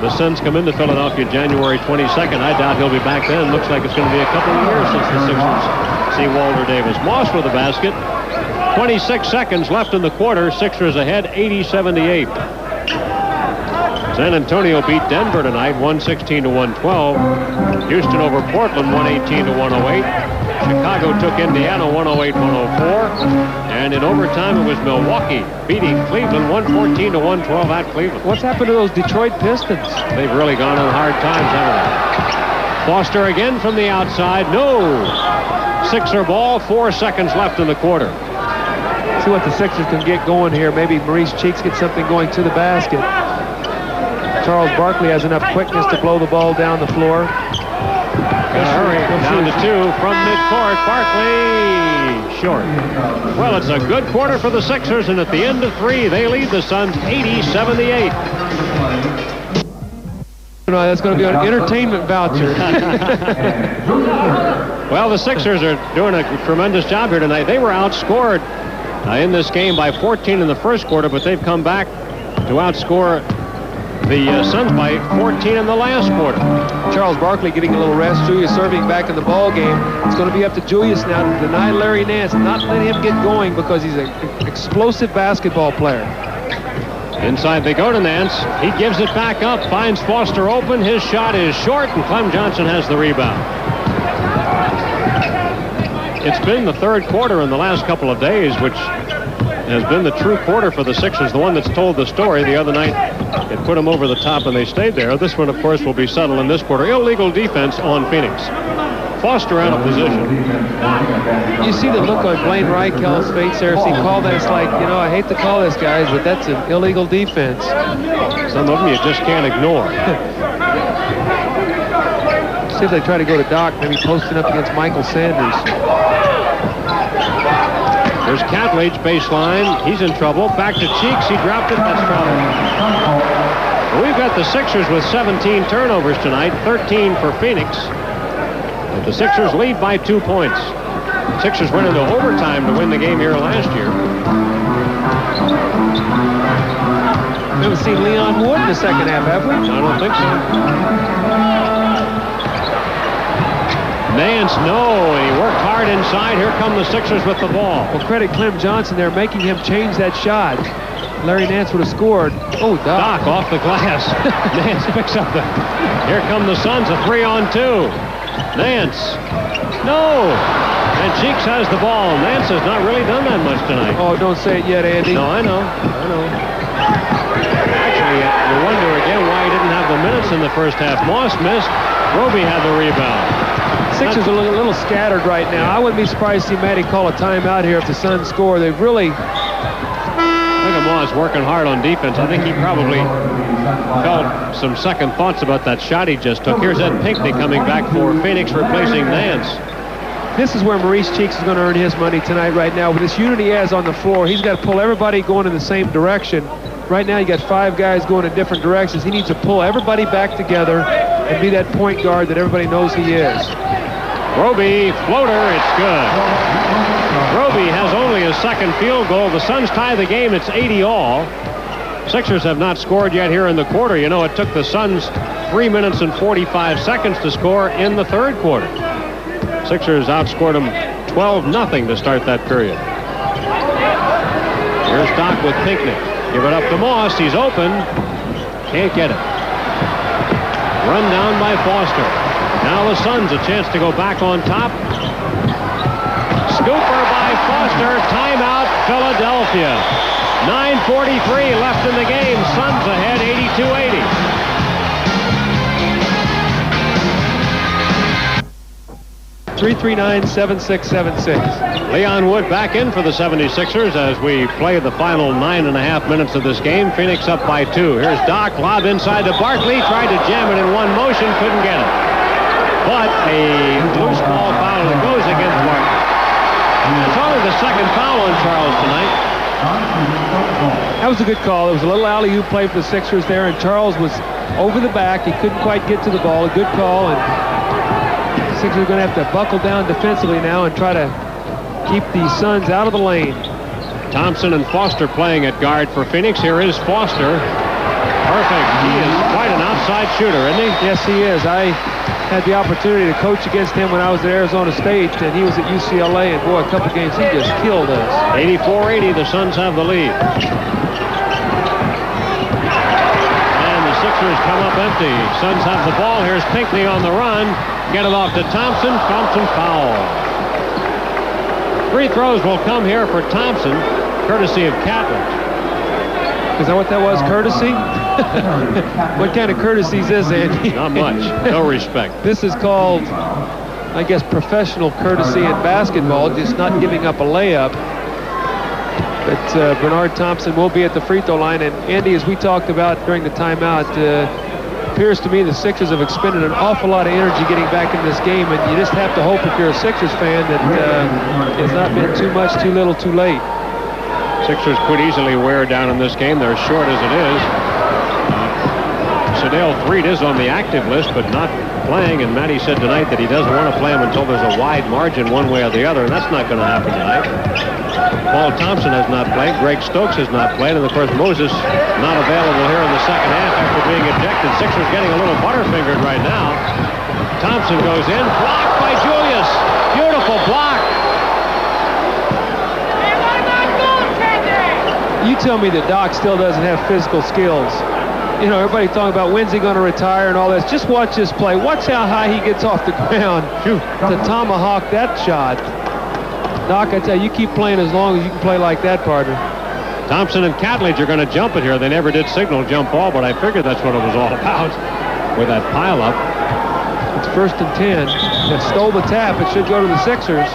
[SPEAKER 1] the Suns come into Philadelphia January 22nd. I doubt he'll be back then. Looks like it's going to be a couple of years since the Sixers see Walter Davis. Moss with the basket. 26 seconds left in the quarter. Sixers ahead, 80-78. San Antonio beat Denver tonight, 116-112. Houston over Portland, 118-108. Chicago took Indiana, 108-104. And in overtime, it was Milwaukee beating Cleveland, 114-112 at Cleveland.
[SPEAKER 2] What's happened to those Detroit Pistons?
[SPEAKER 1] They've really gone on hard times, haven't they? Foster again from the outside. No! Sixer ball, 4 seconds left in the quarter.
[SPEAKER 2] See what the Sixers can get going here. Maybe Maurice Cheeks gets something going to the basket. Charles Barkley has enough quickness to blow the ball down the floor.
[SPEAKER 1] Hurry, down to 2 from midcourt. Barkley, short. Well, it's a good quarter for the Sixers, and at the end of 3, they lead the Suns 80-78.
[SPEAKER 2] That's going to be an entertainment voucher.
[SPEAKER 1] Well, the Sixers are doing a tremendous job here tonight. They were outscored in this game by 14 in the first quarter, but they've come back to outscore the Suns by 14 in the last quarter.
[SPEAKER 2] Charles Barkley getting a little rest. Julius Erving back in the ball game. It's going to be up to Julius now to deny Larry Nance, not let him get going because he's an explosive basketball player.
[SPEAKER 1] Inside they go to Nance. He gives it back up, finds Foster open. His shot is short, and Clem Johnson has the rebound. It's been the third quarter in the last couple of days, which has been the true quarter for the Sixers, the one that's told the story. The other night, it put them over the top, and they stayed there. This one, of course, will be settled in this quarter. Illegal defense on Phoenix. Foster out of position.
[SPEAKER 2] You see the look on Blaine Reichel's face there as he called that. It's like, I hate to call this, guys, but that's an illegal defense.
[SPEAKER 1] Some of them you just can't ignore.
[SPEAKER 2] See if they try to go to Doc, maybe posting up against Michael Sanders.
[SPEAKER 1] There's Catledge baseline. He's in trouble. Back to Cheeks. He dropped it. That's trouble. Well, we've got the Sixers with 17 turnovers tonight, 13 for Phoenix. But the Sixers lead by 2 points. Sixers went into overtime to win the game here last year.
[SPEAKER 2] We haven't seen Leon Wood in the second half, have we?
[SPEAKER 1] I don't think so. Nance, no, and he worked hard inside. Here come the Sixers with the ball.
[SPEAKER 2] Well, credit Clem Johnson. They're making him change that shot. Larry Nance would have scored. Oh,
[SPEAKER 1] Doc off the glass. Nance picks up the... Here come the Suns, a 3-on-2. Nance, no, and Cheeks has the ball. Nance has not really done that much tonight.
[SPEAKER 2] Oh, don't say it yet, Andy.
[SPEAKER 1] No, I know. Actually, you wonder again why he didn't have the minutes in the first half. Moss missed. Roby had the rebound.
[SPEAKER 2] Sixers are a little scattered right now. I wouldn't be surprised to see Matty call a timeout here if the Suns score. They've really...
[SPEAKER 1] Look at Moss working hard on defense. I think he probably felt some second thoughts about that shot he just took. Here's Ed Pinckney coming back for Phoenix, replacing Nance.
[SPEAKER 2] This is where Maurice Cheeks is going to earn his money tonight right now. With this unit he has on the floor, he's got to pull everybody going in the same direction. Right now you got 5 guys going in different directions. He needs to pull everybody back together and be that point guard that everybody knows he is.
[SPEAKER 1] Roby, floater, it's good. Roby has only his second field goal. The Suns tie the game. It's 80-all. Sixers have not scored yet here in the quarter. You know, it took the Suns 3 minutes and 45 seconds to score in the third quarter. Sixers outscored them 12-0 to start that period. Here's Doc with Pinckney. Give it up to Moss. He's open. Can't get it. Run down by Foster. Now the Suns a chance to go back on top. Scooper by Foster. Timeout, Philadelphia. 9:43 left in the game. Suns ahead, 82-80.
[SPEAKER 2] (339-7676).
[SPEAKER 1] Leon Wood back in for the 76ers as we play the final 9.5 minutes of this game. Phoenix up by 2. Here's Doc, lob inside to Barkley. Tried to jam it in one motion, couldn't get it. But a loose ball foul that goes against Barkley. It's only the second foul on Charles tonight.
[SPEAKER 2] That was a good call. It was a little alley-oop play for the Sixers there, and Charles was over the back. He couldn't quite get to the ball. A good call, and the Sixers are going to have to buckle down defensively now and try to keep the Suns out of the lane.
[SPEAKER 1] Thompson and Foster playing at guard for Phoenix. Here is Foster. Perfect. He is quite an outside shooter, isn't he?
[SPEAKER 2] Yes, he is. I had the opportunity to coach against him when I was at Arizona State, and he was at UCLA, and boy, a couple games he just killed us.
[SPEAKER 1] 84-80, the Suns have the lead. And the Sixers come up empty. Suns have the ball. Here's Pinckney on the run. Get it off to Thompson. Thompson foul. Free throws will come here for Thompson, courtesy of Catlett.
[SPEAKER 2] Is that what that was, courtesy? What kind of courtesies is it?
[SPEAKER 1] Not much. No respect.
[SPEAKER 2] This is called, I guess, professional courtesy in basketball, just not giving up a layup. But Bernard Thompson will be at the free throw line. And Andy, as we talked about during the timeout, appears to me the Sixers have expended an awful lot of energy getting back in this game. And you just have to hope if you're a Sixers fan that it's not been too much, too little, too late.
[SPEAKER 1] Sixers could easily wear down in this game. They're short as it is. Sedale Threed is on the active list, but not playing. And Matty said tonight that he doesn't want to play him until there's a wide margin one way or the other, and that's not going to happen tonight. Paul Thompson has not played. Greg Stokes has not played. And, of course, Moses not available here in the second half after being ejected. Sixers getting a little butterfingered right now. Thompson goes in. Blocked by Julius. Beautiful block.
[SPEAKER 2] You tell me that Doc still doesn't have physical skills. You know, everybody talking about when's he going to retire and all this. Just watch this play. Watch how high he gets off the ground to tomahawk that shot. Doc, I tell you, you keep playing as long as you can play like that, partner.
[SPEAKER 1] Thompson and Catledge are going to jump it here. They never did signal jump ball, but I figured that's what it was all about with that pileup.
[SPEAKER 2] It's 1st and 10. They stole the tap. It should go to the Sixers.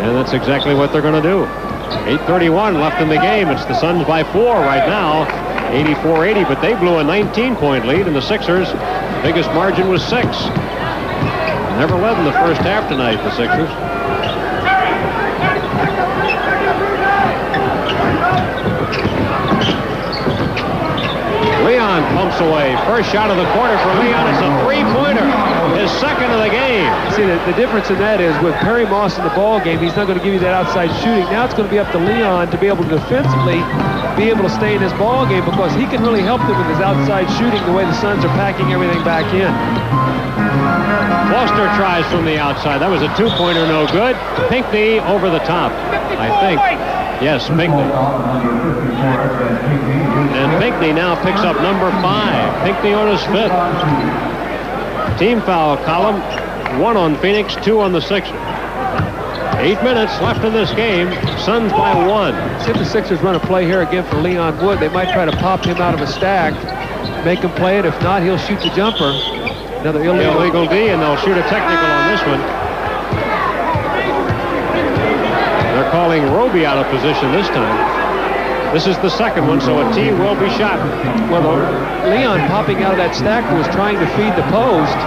[SPEAKER 1] And that's exactly what they're going to do. 8:31 left in the game. It's the Suns by 4 right now. 84-80, but they blew a 19-point lead, and the Sixers' biggest margin was 6. Never led in the first half tonight, the Sixers. Leon pumps away. First shot of the quarter for Leon. It's a three-pointer. His second of the game.
[SPEAKER 2] See, the difference in that is with Perry Moss in the ball game, he's not going to give you that outside shooting. Now it's going to be up to Leon to be able to defensively be able to stay in this ball game because he can really help them with his outside shooting the way the Suns are packing everything back in.
[SPEAKER 1] Foster tries from the outside. That was a two-pointer, no good. Pinckney over the top, I think. Yes, Pinckney. And Pinckney now picks up number 5. Pinckney on his 5th. Team foul column, 1 on Phoenix, 2 on the Sixers. 8 minutes left in this game. Suns by 1.
[SPEAKER 2] See if the Sixers run a play here again for Leon Wood. They might try to pop him out of a stack, make him play it. If not, he'll shoot the jumper. Another illegal
[SPEAKER 1] D, and they'll shoot a technical on this one. They're calling Roby out of position this time. This is the second one, so a tee will be shot.
[SPEAKER 2] Well, Leon popping out of that stack was trying to feed the post,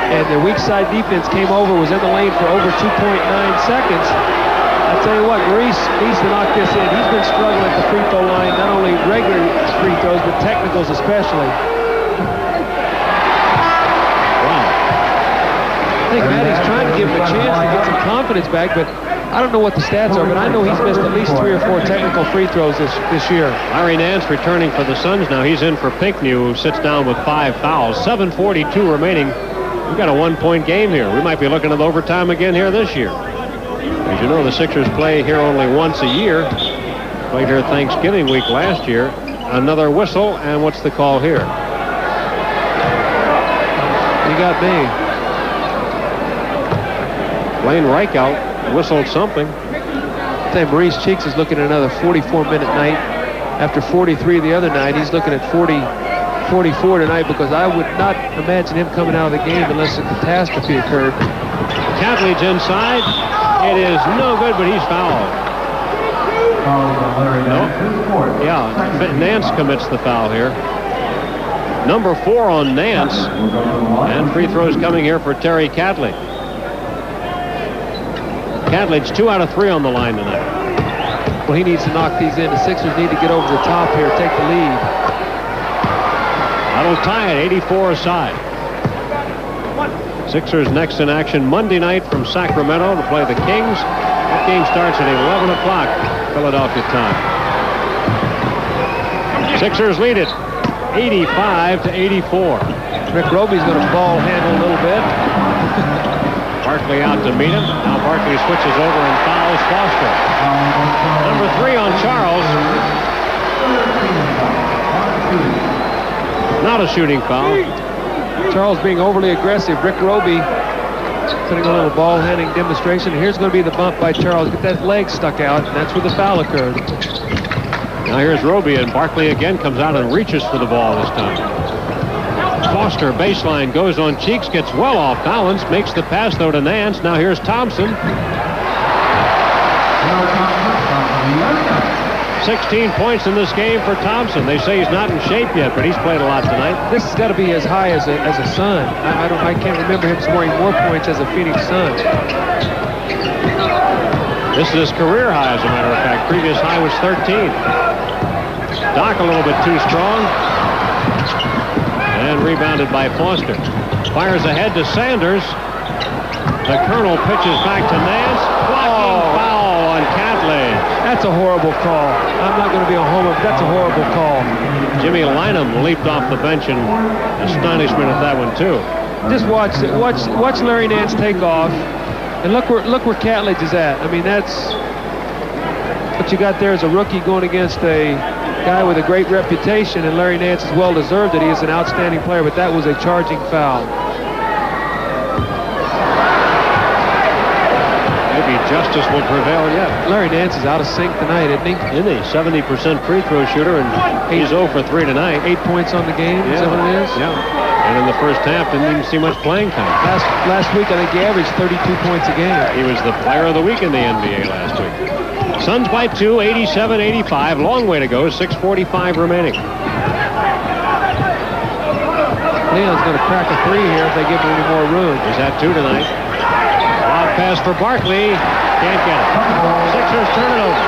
[SPEAKER 2] and the weak side defense came over, was in the lane for over 2.9 seconds. I tell you what, Maurice needs to knock this in. He's been struggling at the free throw line, not only regular free throws, but technicals especially. I think Matty's trying to give him a chance to get some confidence back, but I don't know what the stats are, but I know he's missed at least 3 or 4 technical free throws this year.
[SPEAKER 1] Larry Nance returning for the Suns now. He's in for Pinckney, who sits down with 5 fouls. 7:42 remaining. We've got a 1-point game here. We might be looking at overtime again here this year. As you know, the Sixers play here only once a year. Played here Thanksgiving week last year. Another whistle, and what's the call here?
[SPEAKER 2] You got me.
[SPEAKER 1] Blaine Reichout whistled something.
[SPEAKER 2] I think Maurice Cheeks is looking at another 44-minute night. After 43 the other night, he's looking at 44 tonight because I would not imagine him coming out of the game unless a catastrophe occurred.
[SPEAKER 1] Catledge inside. It is no good, but he's fouled. No? Yeah, Nance commits the foul here. Number 4 on Nance. And free throws coming here for Terry Catledge. Catledge 2 out of 3 on the line tonight.
[SPEAKER 2] Well, he needs to knock these in. The Sixers need to get over the top here, take the lead.
[SPEAKER 1] That'll tie it, 84 aside. Sixers next in action Monday night from Sacramento to play the Kings. That game starts at 11 o'clock Philadelphia time. Sixers lead it 85-84.
[SPEAKER 2] Rick Roby's going to ball handle a little bit.
[SPEAKER 1] Barkley out to meet him. Now Barkley switches over and fouls Foster. Number 3 on Charles. Not a shooting foul.
[SPEAKER 2] Charles being overly aggressive. Rick Roby putting a little ball handling demonstration. Here's going to be the bump by Charles. Get that leg stuck out, and that's where the foul occurred.
[SPEAKER 1] Now here's Roby, and Barkley again comes out and reaches for the ball this time. Foster, baseline, goes on Cheeks, gets well off balance, makes the pass though to Nance. Now here's Thompson. 16 points in this game for Thompson. They say he's not in shape yet, but he's played a lot tonight.
[SPEAKER 2] This has got to be as high as a Sun. I can't remember him scoring more points as a Phoenix Sun.
[SPEAKER 1] This is his career high, as a matter of fact. Previous high was 13. Doc a little bit too strong. And rebounded by Foster. Fires ahead to Sanders. The Colonel pitches back to Nance. Blocking foul on Catley.
[SPEAKER 2] That's a horrible call. I'm not going to be a homer, but that's a horrible call.
[SPEAKER 1] Jimmy Lynam leaped off the bench in astonishment at that one too.
[SPEAKER 2] Just watch Larry Nance take off, and look where Catledge is at. I mean, that's what you got there is a rookie going against a guy with a great reputation, and Larry Nance is well deserved that he is an outstanding player, but that was a charging foul.
[SPEAKER 1] Maybe justice will prevail yet.
[SPEAKER 2] Larry Nance is out of sync tonight, isn't he?
[SPEAKER 1] Isn't he? 70% free throw shooter, and he's 0 for 3 tonight.
[SPEAKER 2] 8 points on the game, is that what it is?
[SPEAKER 1] Yeah. And in the first half, didn't even see much playing time.
[SPEAKER 2] Last week, I think he averaged 32 points a game.
[SPEAKER 1] He was the player of the week in the NBA last week. Suns by 2, 87-85. Long way to go, 6:45 remaining.
[SPEAKER 2] Leon's going to crack a 3 here if they give him any more room.
[SPEAKER 1] He's had 2 tonight. Lob pass for Barkley. Can't get it. Sixers turn it over.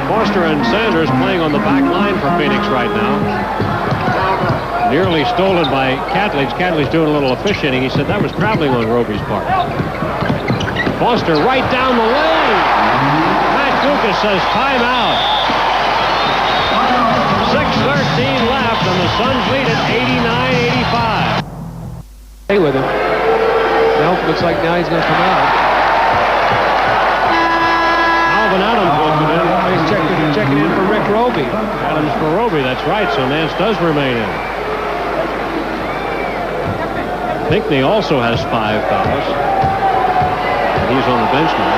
[SPEAKER 1] Foster and Sanders playing on the back line for Phoenix right now. Nearly stolen by Catledge. Catledge doing a little officiating. He said that was traveling on Roby's part. Foster right down the lane. Matt Guokas says timeout. 6:13 left, and the Suns lead it 89-85.
[SPEAKER 2] Stay with him. Now looks like now he's going to come out.
[SPEAKER 1] Alvin Adams will come in.
[SPEAKER 2] He's checking in for Rick Roby.
[SPEAKER 1] Adams for Roby, that's right. So Nance does remain in. Pinckney also has 5 fouls. And he's on the bench now.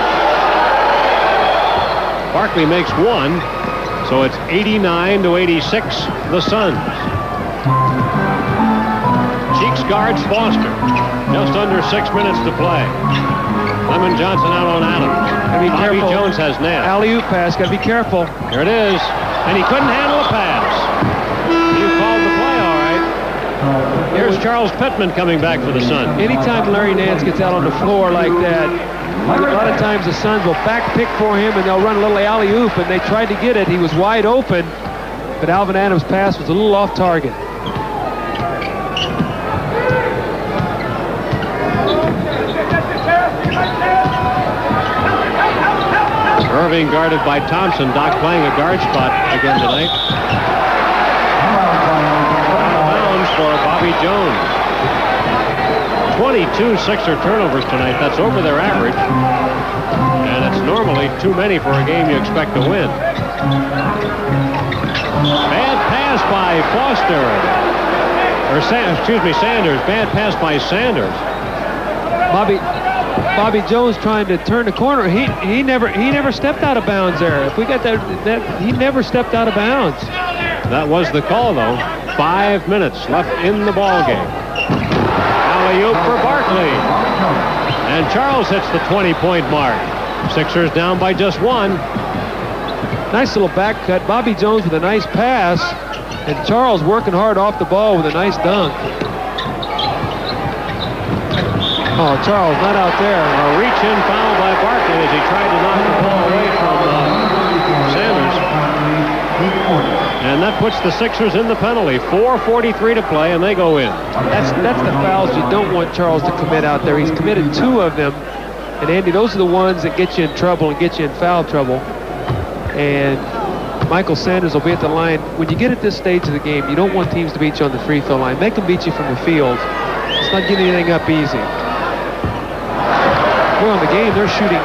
[SPEAKER 1] Barkley makes 1. So it's 89-86, the Suns. Cheeks guards Foster. Just under 6 minutes to play. Lemon Johnson out on Adams.
[SPEAKER 2] Be
[SPEAKER 1] Bobby
[SPEAKER 2] careful.
[SPEAKER 1] Jones has Nance.
[SPEAKER 2] Alley-oop pass, got to be careful.
[SPEAKER 1] Here it is. And he couldn't handle a pass. You called the play, all right. Here's Charles Pittman coming back for the Suns.
[SPEAKER 2] Anytime Larry Nance gets out on the floor like that, a lot of times the Suns will back pick for him and they'll run a little alley-oop, and they tried to get it. He was wide open, but Alvin Adams' pass was a little off target.
[SPEAKER 1] Irving guarded by Thompson. Doc playing a guard spot again tonight. Out of bounds for Bobby Jones. 22 Sixer turnovers tonight. That's over their average. And it's normally too many for a game you expect to win. Bad pass by Foster. Sanders. Bad pass by Sanders.
[SPEAKER 2] Bobby Jones trying to turn the corner. He never stepped out of bounds there. If we got that he never stepped out of bounds.
[SPEAKER 1] That was the call, though. 5 minutes left in the ball game. Alley-oop for Barkley. And Charles hits the 20-point mark. Sixers down by just 1.
[SPEAKER 2] Nice little back cut. Bobby Jones with a nice pass. And Charles working hard off the ball with a nice dunk. Oh, Charles not out there.
[SPEAKER 1] A reach-in foul by Barkley as he tried to knock the ball away from Sanders. And that puts the Sixers in the penalty. 4:43 to play, and they go in.
[SPEAKER 2] That's the fouls you don't want Charles to commit out there. He's committed 2 of them. And Andy, those are the ones that get you in trouble and get you in foul trouble. And Michael Sanders will be at the line. When you get at this stage of the game, you don't want teams to beat you on the free throw line. Make them beat you from the field. It's not getting anything up easy. Well, in the game, they're shooting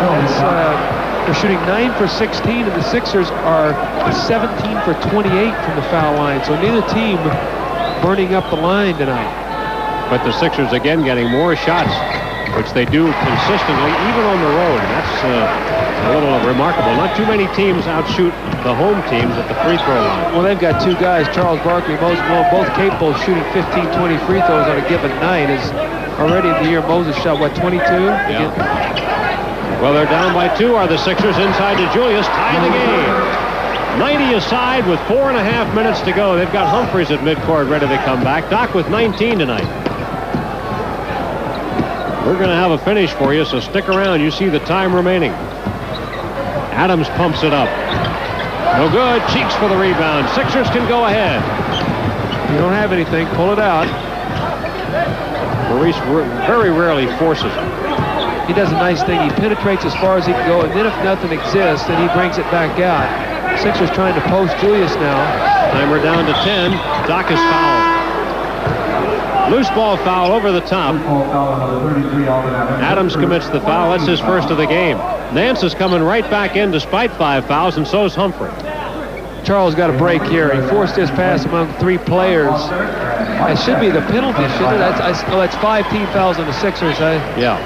[SPEAKER 2] 9 for 16, and the Sixers are 17 for 28 from the foul line. So neither team burning up the line tonight.
[SPEAKER 1] But the Sixers again getting more shots, which they do consistently, even on the road. And that's a little remarkable. Not too many teams outshoot the home teams at the free throw line.
[SPEAKER 2] Well, they've got 2 guys, Charles Barkley, Moses Malone, both capable of shooting 15, 20 free throws on a given night. Is already in the year Moses shot, what, 22?
[SPEAKER 1] Yeah. Well, they're down by 2 are the Sixers. Inside to Julius, tie the game. 90 aside with 4.5 minutes to go. They've got Humphries at midcourt ready to come back. Doc with 19 tonight. We're going to have a finish for you, so stick around. You see the time remaining. Adams pumps it up. No good. Cheeks for the rebound. Sixers can go ahead.
[SPEAKER 2] You don't have anything. Pull it out.
[SPEAKER 1] Maurice very rarely forces it.
[SPEAKER 2] He does a nice thing. He penetrates as far as he can go, and then if nothing exists, then he brings it back out. Sixers trying to post Julius now.
[SPEAKER 1] Timer down to 10. Doc is fouled. Loose ball foul over the top. Adams commits the foul. That's his first of the game. Nance is coming right back in despite 5 fouls, and so is Humphrey.
[SPEAKER 2] Charles got a break here. He forced his pass among 3 players. That should be the penalty, shouldn't it? That's 5 team fouls on the Sixers, eh?
[SPEAKER 1] Yeah.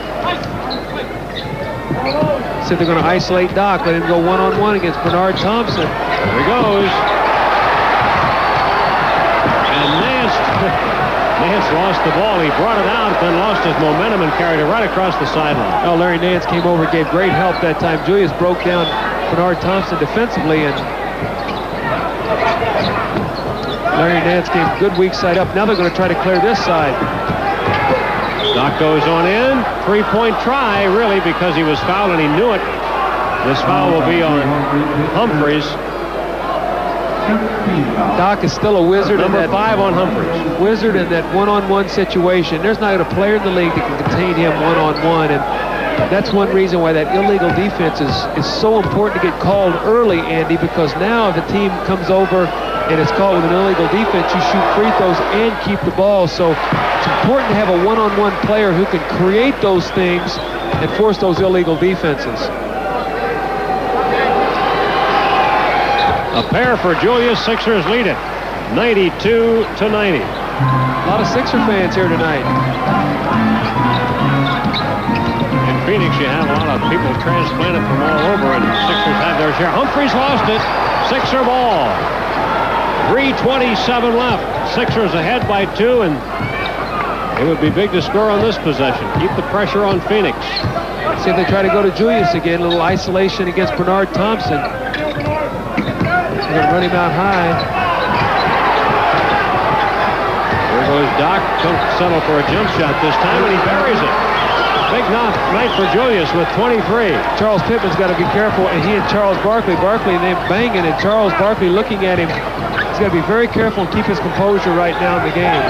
[SPEAKER 2] See if they're going to isolate Doc. Let him go one-on-one against Bernard Thompson.
[SPEAKER 1] There he goes. And Nance lost the ball. He brought it out, then lost his momentum and carried it right across the sideline.
[SPEAKER 2] Oh, Larry Nance came over, gave great help that time. Julius broke down Bernard Thompson defensively, and Larry Nance gave good weak side up. Now they're going to try to clear this side.
[SPEAKER 1] Doc goes on in. 3-point try, really, because he was fouled and he knew it. This foul will be on Humphries.
[SPEAKER 2] Doc is still a wizard.
[SPEAKER 1] Number 5 on Humphries.
[SPEAKER 2] Wizard in that one-on-one situation. There's not a player in the league that can contain him one-on-one, and that's one reason why that illegal defense is so important to get called early, Andy, because now if a team comes over and it's called with an illegal defense, you shoot free throws and keep the ball. So it's important to have a one-on-one player who can create those things and force those illegal defenses.
[SPEAKER 1] A pair for Julius. Sixers lead it 92-90.
[SPEAKER 2] A lot of Sixer fans here tonight.
[SPEAKER 1] In Phoenix, you have a lot of people transplanted from all over, and Sixers have their share. Humphries lost it. Sixer ball. 3:27 left. Sixers ahead by 2, and it would be big to score on this possession. Keep the pressure on Phoenix.
[SPEAKER 2] See if they try to go to Julius again. A little isolation against Bernard Thompson. They're going to run him out high.
[SPEAKER 1] There goes Doc. Don't settle for a jump shot this time, and he buries it. Big night for Julius with 23.
[SPEAKER 2] Charles Pittman's got to be careful, and he and Charles Barkley. Barkley, they're banging, and Charles Barkley looking at him. He's got to be very careful and keep his composure right now in the game.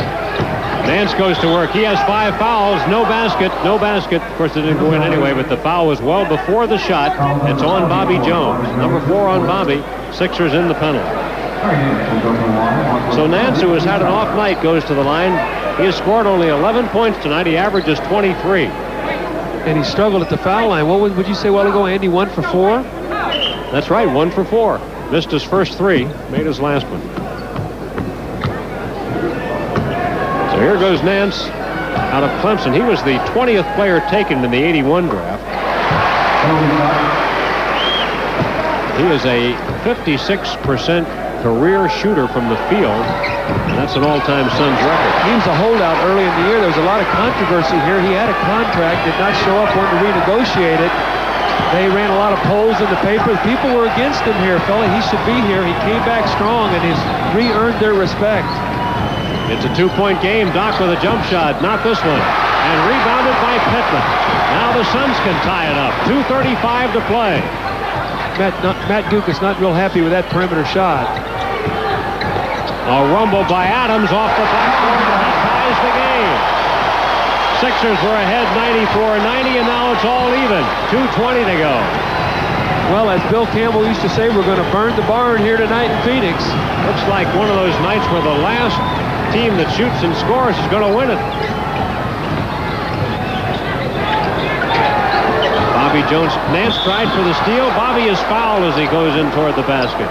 [SPEAKER 1] Nance goes to work. He has 5 fouls. No basket. No basket. Of course, it didn't go in anyway, but the foul was well before the shot. It's on Bobby Jones. Number 4 on Bobby. Sixers in the penalty. So Nance, who has had an off night, goes to the line. He has scored only 11 points tonight. He averages 23.
[SPEAKER 2] And he struggled at the foul line. What would you say a while ago, Andy? 1 for 4?
[SPEAKER 1] That's right, 1 for 4. Missed his first 3, made his last one. So here goes Nance out of Clemson. He was the 20th player taken in the '81 draft. He is a 56% career shooter from the field, and that's an all-time Suns record.
[SPEAKER 2] He was a holdout early in the year. There was a lot of controversy here. He had a contract, did not show up, wanted to renegotiate it. They ran a lot of polls in the paper. People were against him here, fella. He should be here. He came back strong and has re-earned their respect.
[SPEAKER 1] It's a 2-point game. Doc with a jump shot. Not this one. And rebounded by Pittman. Now the Suns can tie it up. 2:35 to play.
[SPEAKER 2] Matt Guokas not real happy with that perimeter shot.
[SPEAKER 1] A rumble by Adams off the backboard. That ties the game. Sixers were ahead 94-90, and now it's all even. 2:20 to go.
[SPEAKER 2] Well, as Bill Campbell used to say, we're going to burn the barn here tonight in Phoenix.
[SPEAKER 1] Looks like one of those nights where the last team that shoots and scores is going to win it. Bobby Jones. Nance tried for the steal. Bobby is fouled as he goes in toward the basket.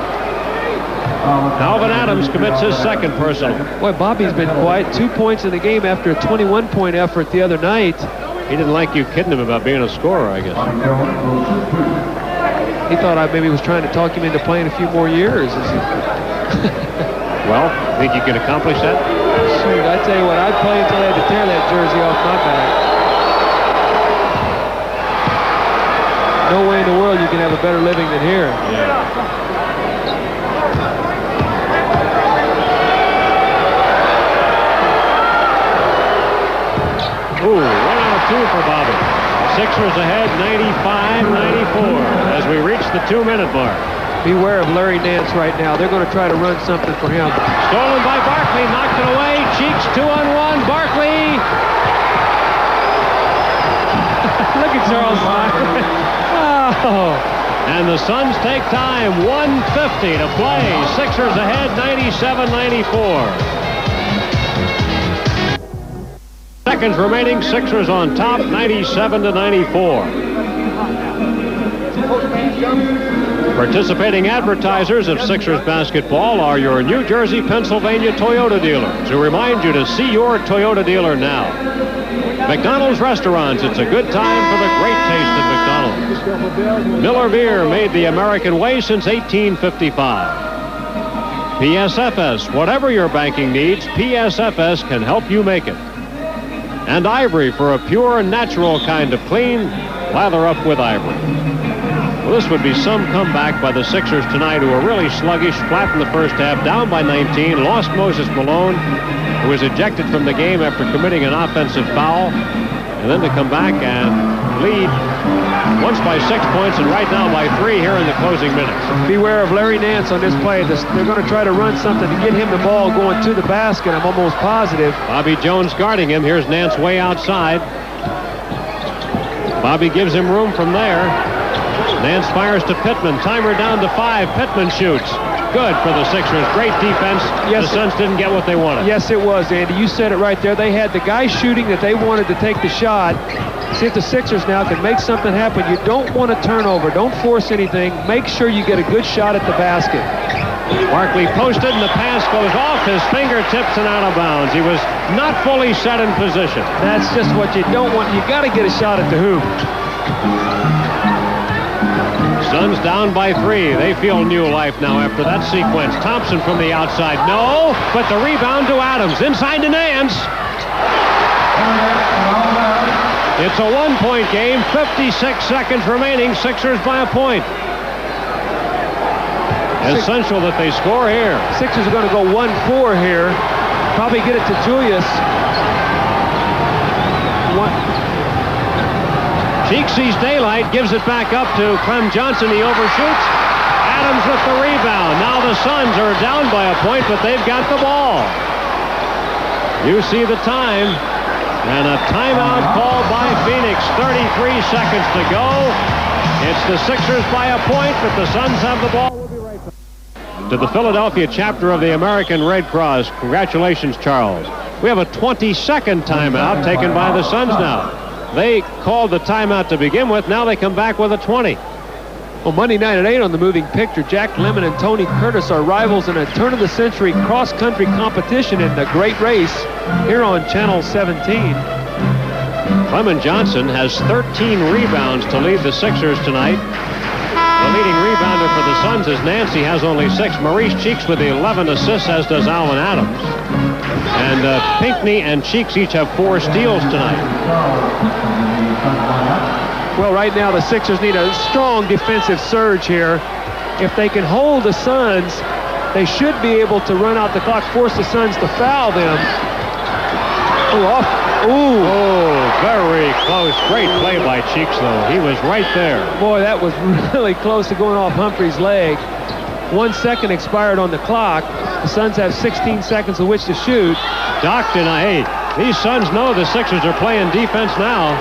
[SPEAKER 1] Alvin Adams commits his second personal.
[SPEAKER 2] Boy, Bobby's been quiet. 2 points in the game after a 21-point effort the other night.
[SPEAKER 1] He didn't like you kidding him about being a scorer, I guess.
[SPEAKER 2] He thought I maybe was trying to talk him into playing a few more years.
[SPEAKER 1] Well, think you can accomplish that?
[SPEAKER 2] Shoot, I tell you what, I'd play until I had to tear that jersey off my back. No way in the world you can have a better living than here.
[SPEAKER 1] Yeah. Ooh, 1 out of 2 for Bobby. Sixers ahead 95-94 as we reach the 2-minute mark.
[SPEAKER 2] Beware of Larry Nance right now. They're going to try to run something for him.
[SPEAKER 1] Stolen by Barkley, knocked it away. Cheeks 2-on-1. Barkley.
[SPEAKER 2] Look at Charles smiling. Oh.
[SPEAKER 1] And the Suns take time. 1:50 to play. Sixers ahead 97-94. Seconds remaining. Sixers on top 97-94. Participating advertisers of Sixers basketball are your New Jersey, Pennsylvania Toyota dealers who remind you to see your Toyota dealer now. McDonald's restaurants, it's a good time for the great taste at McDonald's. Miller Beer, made the American way since 1855. PSFS, whatever your banking needs, PSFS can help you make it. And Ivory, for a pure, natural kind of clean, lather up with Ivory. Well, this would be some comeback by the Sixers tonight, who were really sluggish, flat in the first half, down by 19, lost Moses Malone, who was ejected from the game after committing an offensive foul, and then to come back and lead once by 6 points and right now by 3 here in the closing minutes.
[SPEAKER 2] Beware of Larry Nance on this play. They're going to try to run something to get him the ball going to the basket. I'm almost positive.
[SPEAKER 1] Bobby Jones guarding him. Here's Nance way outside. Bobby gives him room from there. Nance fires to Pittman. Timer down to 5. Pittman shoots. Good for the Sixers. Great defense. Yes, the Suns didn't get what they wanted.
[SPEAKER 2] Yes, it was, Andy. You said it right there. They had the guy shooting that they wanted to take the shot. See if the Sixers now can make something happen. You don't want to turn over. Don't force anything. Make sure you get a good shot at the basket.
[SPEAKER 1] Barkley posted, and the pass goes off his fingertips and out of bounds. He was not fully set in position.
[SPEAKER 2] That's just what you don't want. You got to get a shot at the hoop.
[SPEAKER 1] Suns down by 3. They feel new life now after that sequence. Thompson from the outside. No, but the rebound to Adams. Inside to Nance. It's a 1-point game. 56 seconds remaining. Sixers by a point. Essential that they score here.
[SPEAKER 2] Sixers are going to go 1-4 here. Probably get it to Julius.
[SPEAKER 1] Cheek sees daylight, gives it back up to Clem Johnson. He overshoots. Adams with the rebound. Now the Suns are down by a point, but they've got the ball. You see the time. And a timeout called by Phoenix. 33 seconds to go. It's the Sixers by a point, but the Suns have the ball. We'll be right back. To the Philadelphia chapter of the American Red Cross, congratulations, Charles. We have a 20-second timeout taken by the Suns now. They called the timeout to begin with. Now they come back with a 20.
[SPEAKER 2] Well, Monday night at 8 on the Moving Picture, Jack Lemmon and Tony Curtis are rivals in a turn-of-the-century cross-country competition in the Great Race here on Channel 17.
[SPEAKER 1] Clement Johnson has 13 rebounds to lead the Sixers tonight. The leading rebounder for the Suns is Nancy, has only 6. Maurice Cheeks with 11 assists, as does Alvin Adams. And Pinckney and Cheeks each have 4 steals tonight.
[SPEAKER 2] Well, right now the Sixers need a strong defensive surge here. If they can hold the Suns, they should be able to run out the clock, force the Suns to foul them.
[SPEAKER 1] Very close. Great play by Cheeks, though. He was right there.
[SPEAKER 2] Boy, that was really close to going off Humphrey's leg. 1 second expired on the clock. The Suns have 16 seconds in which to shoot.
[SPEAKER 1] Doc denied. These Suns know the Sixers are playing defense now.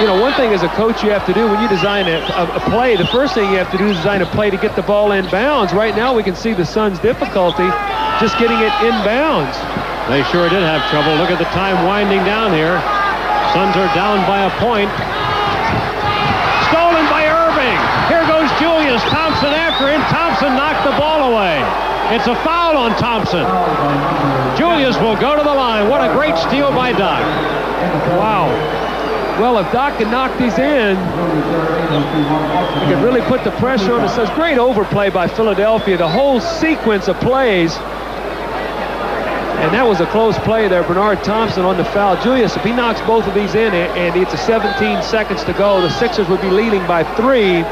[SPEAKER 2] You know, one thing as a coach you have to do when you design a play, the first thing you have to do is design a play to get the ball inbounds. Right now we can see the Suns' difficulty just getting it inbounds.
[SPEAKER 1] They sure did have trouble. Look at the time winding down here. Suns are down by a point. Stolen by Irving. Here goes Julius. Thompson after him. Thompson knocked the ball away. It's a foul on Thompson. Julius will go to the line. What a great steal by Doc.
[SPEAKER 2] Wow. Well, if Doc can knock these in, he can really put the pressure on the Suns. Great overplay by Philadelphia. The whole sequence of plays. And that was a close play there. Bernard Thompson on the foul. Julius, if he knocks both of these in, and it's 17 seconds to go, the Sixers would be leading by 3.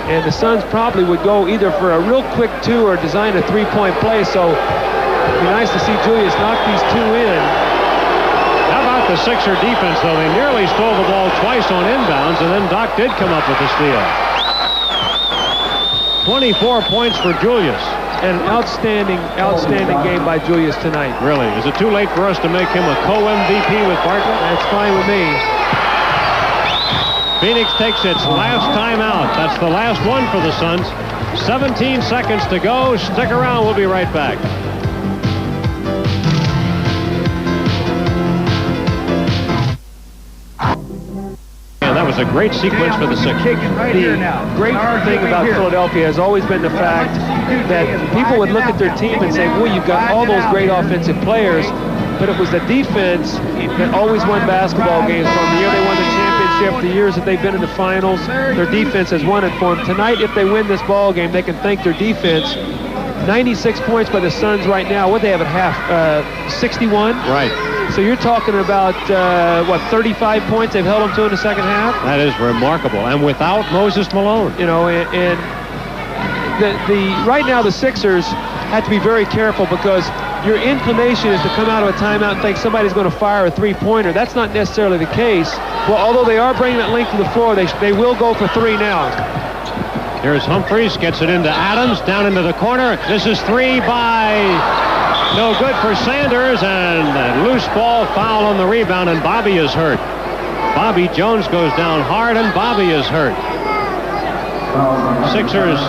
[SPEAKER 2] And the Suns probably would go either for a real quick 2 or design a 3-point play. So it'd be nice to see Julius knock these 2 in.
[SPEAKER 1] How about the Sixer defense, though? They nearly stole the ball twice on inbounds, and then Doc did come up with the steal. 24 points for Julius.
[SPEAKER 2] An outstanding game by Julius tonight.
[SPEAKER 1] Really? Is it too late for us to make him a co-MVP with Bartlett?
[SPEAKER 2] That's fine with me.
[SPEAKER 1] Phoenix takes its last timeout. That's the last one for the Suns. 17 seconds to go. Stick around. We'll be right back. That was a great sequence for the Sixers.
[SPEAKER 2] The great thing about Philadelphia has always been the fact that people would look at their team and say, well, you've got all those great offensive players, but it was the defense that always won basketball games from. The year they won the championship, the years that they've been in the finals, their defense has won it for them. Tonight, if they win this ball game, they can thank their defense. 96 points by the Suns right now. What they have at half? 61?
[SPEAKER 1] Right.
[SPEAKER 2] So you're talking about, 35 points they've held them to in the second half?
[SPEAKER 1] That is remarkable. And without Moses Malone.
[SPEAKER 2] You know, and right now the Sixers have to be very careful because your inclination is to come out of a timeout and think somebody's going to fire a three-pointer. That's not necessarily the case. Well, although they are bringing that length to the floor, they will go for 3 now.
[SPEAKER 1] Here's Humphries, gets it into Adams, down into the corner. This is 3 by... no good for Sanders, and a loose ball, foul on the rebound, and Bobby is hurt. Bobby Jones goes down hard, and Bobby is hurt. Sixers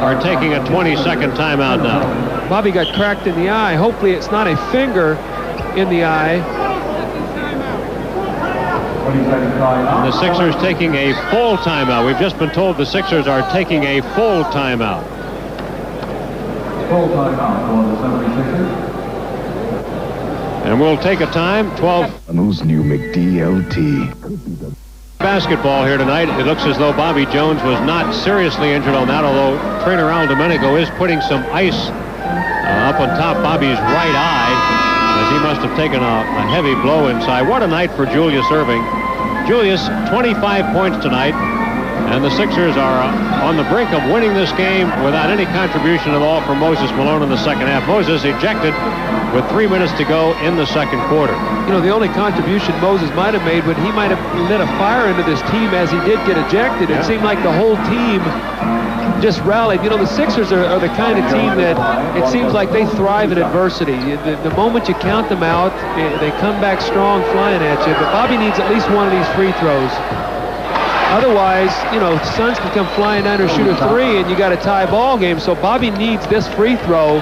[SPEAKER 1] are taking a 20-second timeout now.
[SPEAKER 2] Bobby got cracked in the eye. Hopefully it's not a finger in the eye.
[SPEAKER 3] And
[SPEAKER 1] the Sixers taking a full timeout. We've just been told the Sixers are taking a full timeout.
[SPEAKER 3] Full timeout for the 76ers.
[SPEAKER 1] And we'll take a time, 12.
[SPEAKER 4] Those new McDLT.
[SPEAKER 1] Basketball here tonight. It looks as though Bobby Jones was not seriously injured on that, although trainer Al Domenico is putting some ice up on top Bobby's right eye, as he must have taken a heavy blow inside. What a night for Julius Irving. Julius, 25 points tonight, and the Sixers are on the brink of winning this game without any contribution at all from Moses Malone in the second half. Moses ejected with 3 minutes to go in the second quarter.
[SPEAKER 2] You know, the only contribution Moses might have made when he might have lit a fire into this team as he did get ejected. It seemed like the whole team just rallied. You know, the Sixers are the kind of team that it seems like they thrive in adversity. The moment you count them out, they come back strong flying at you. But Bobby needs at least one of these free throws. Otherwise, you know, Suns can come flying down or shoot a 3 and you got a tie ball game. So Bobby needs this free throw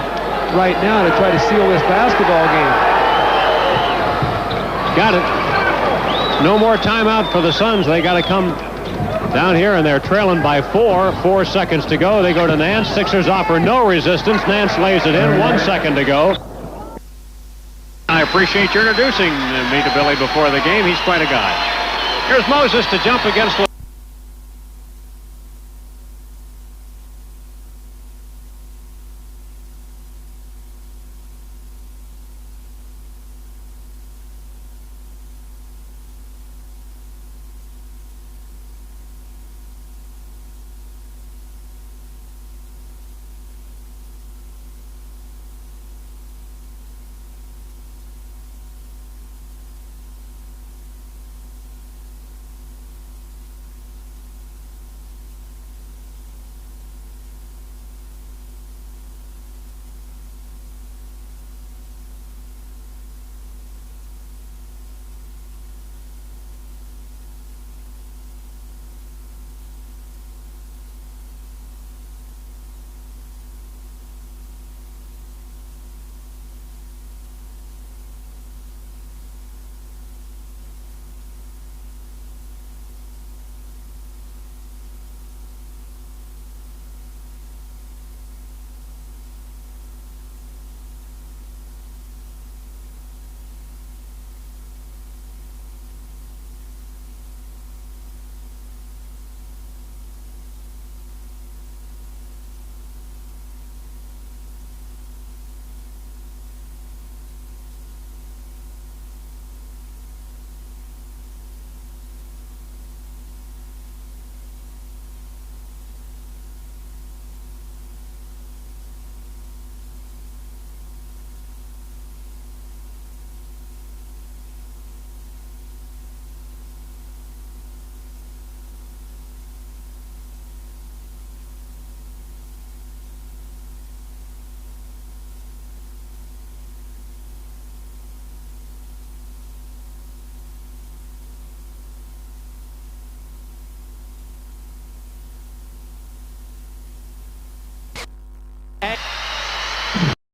[SPEAKER 2] right now to try to seal this basketball game.
[SPEAKER 1] Got it. No more timeout for the Suns. They got to come down here, and they're trailing by 4. 4 seconds to go. They go to Nance. Sixers offer no resistance. Nance lays it in. 1 second to go. I appreciate you introducing me to Billy before the game. He's quite a guy. Here's Moses to jump against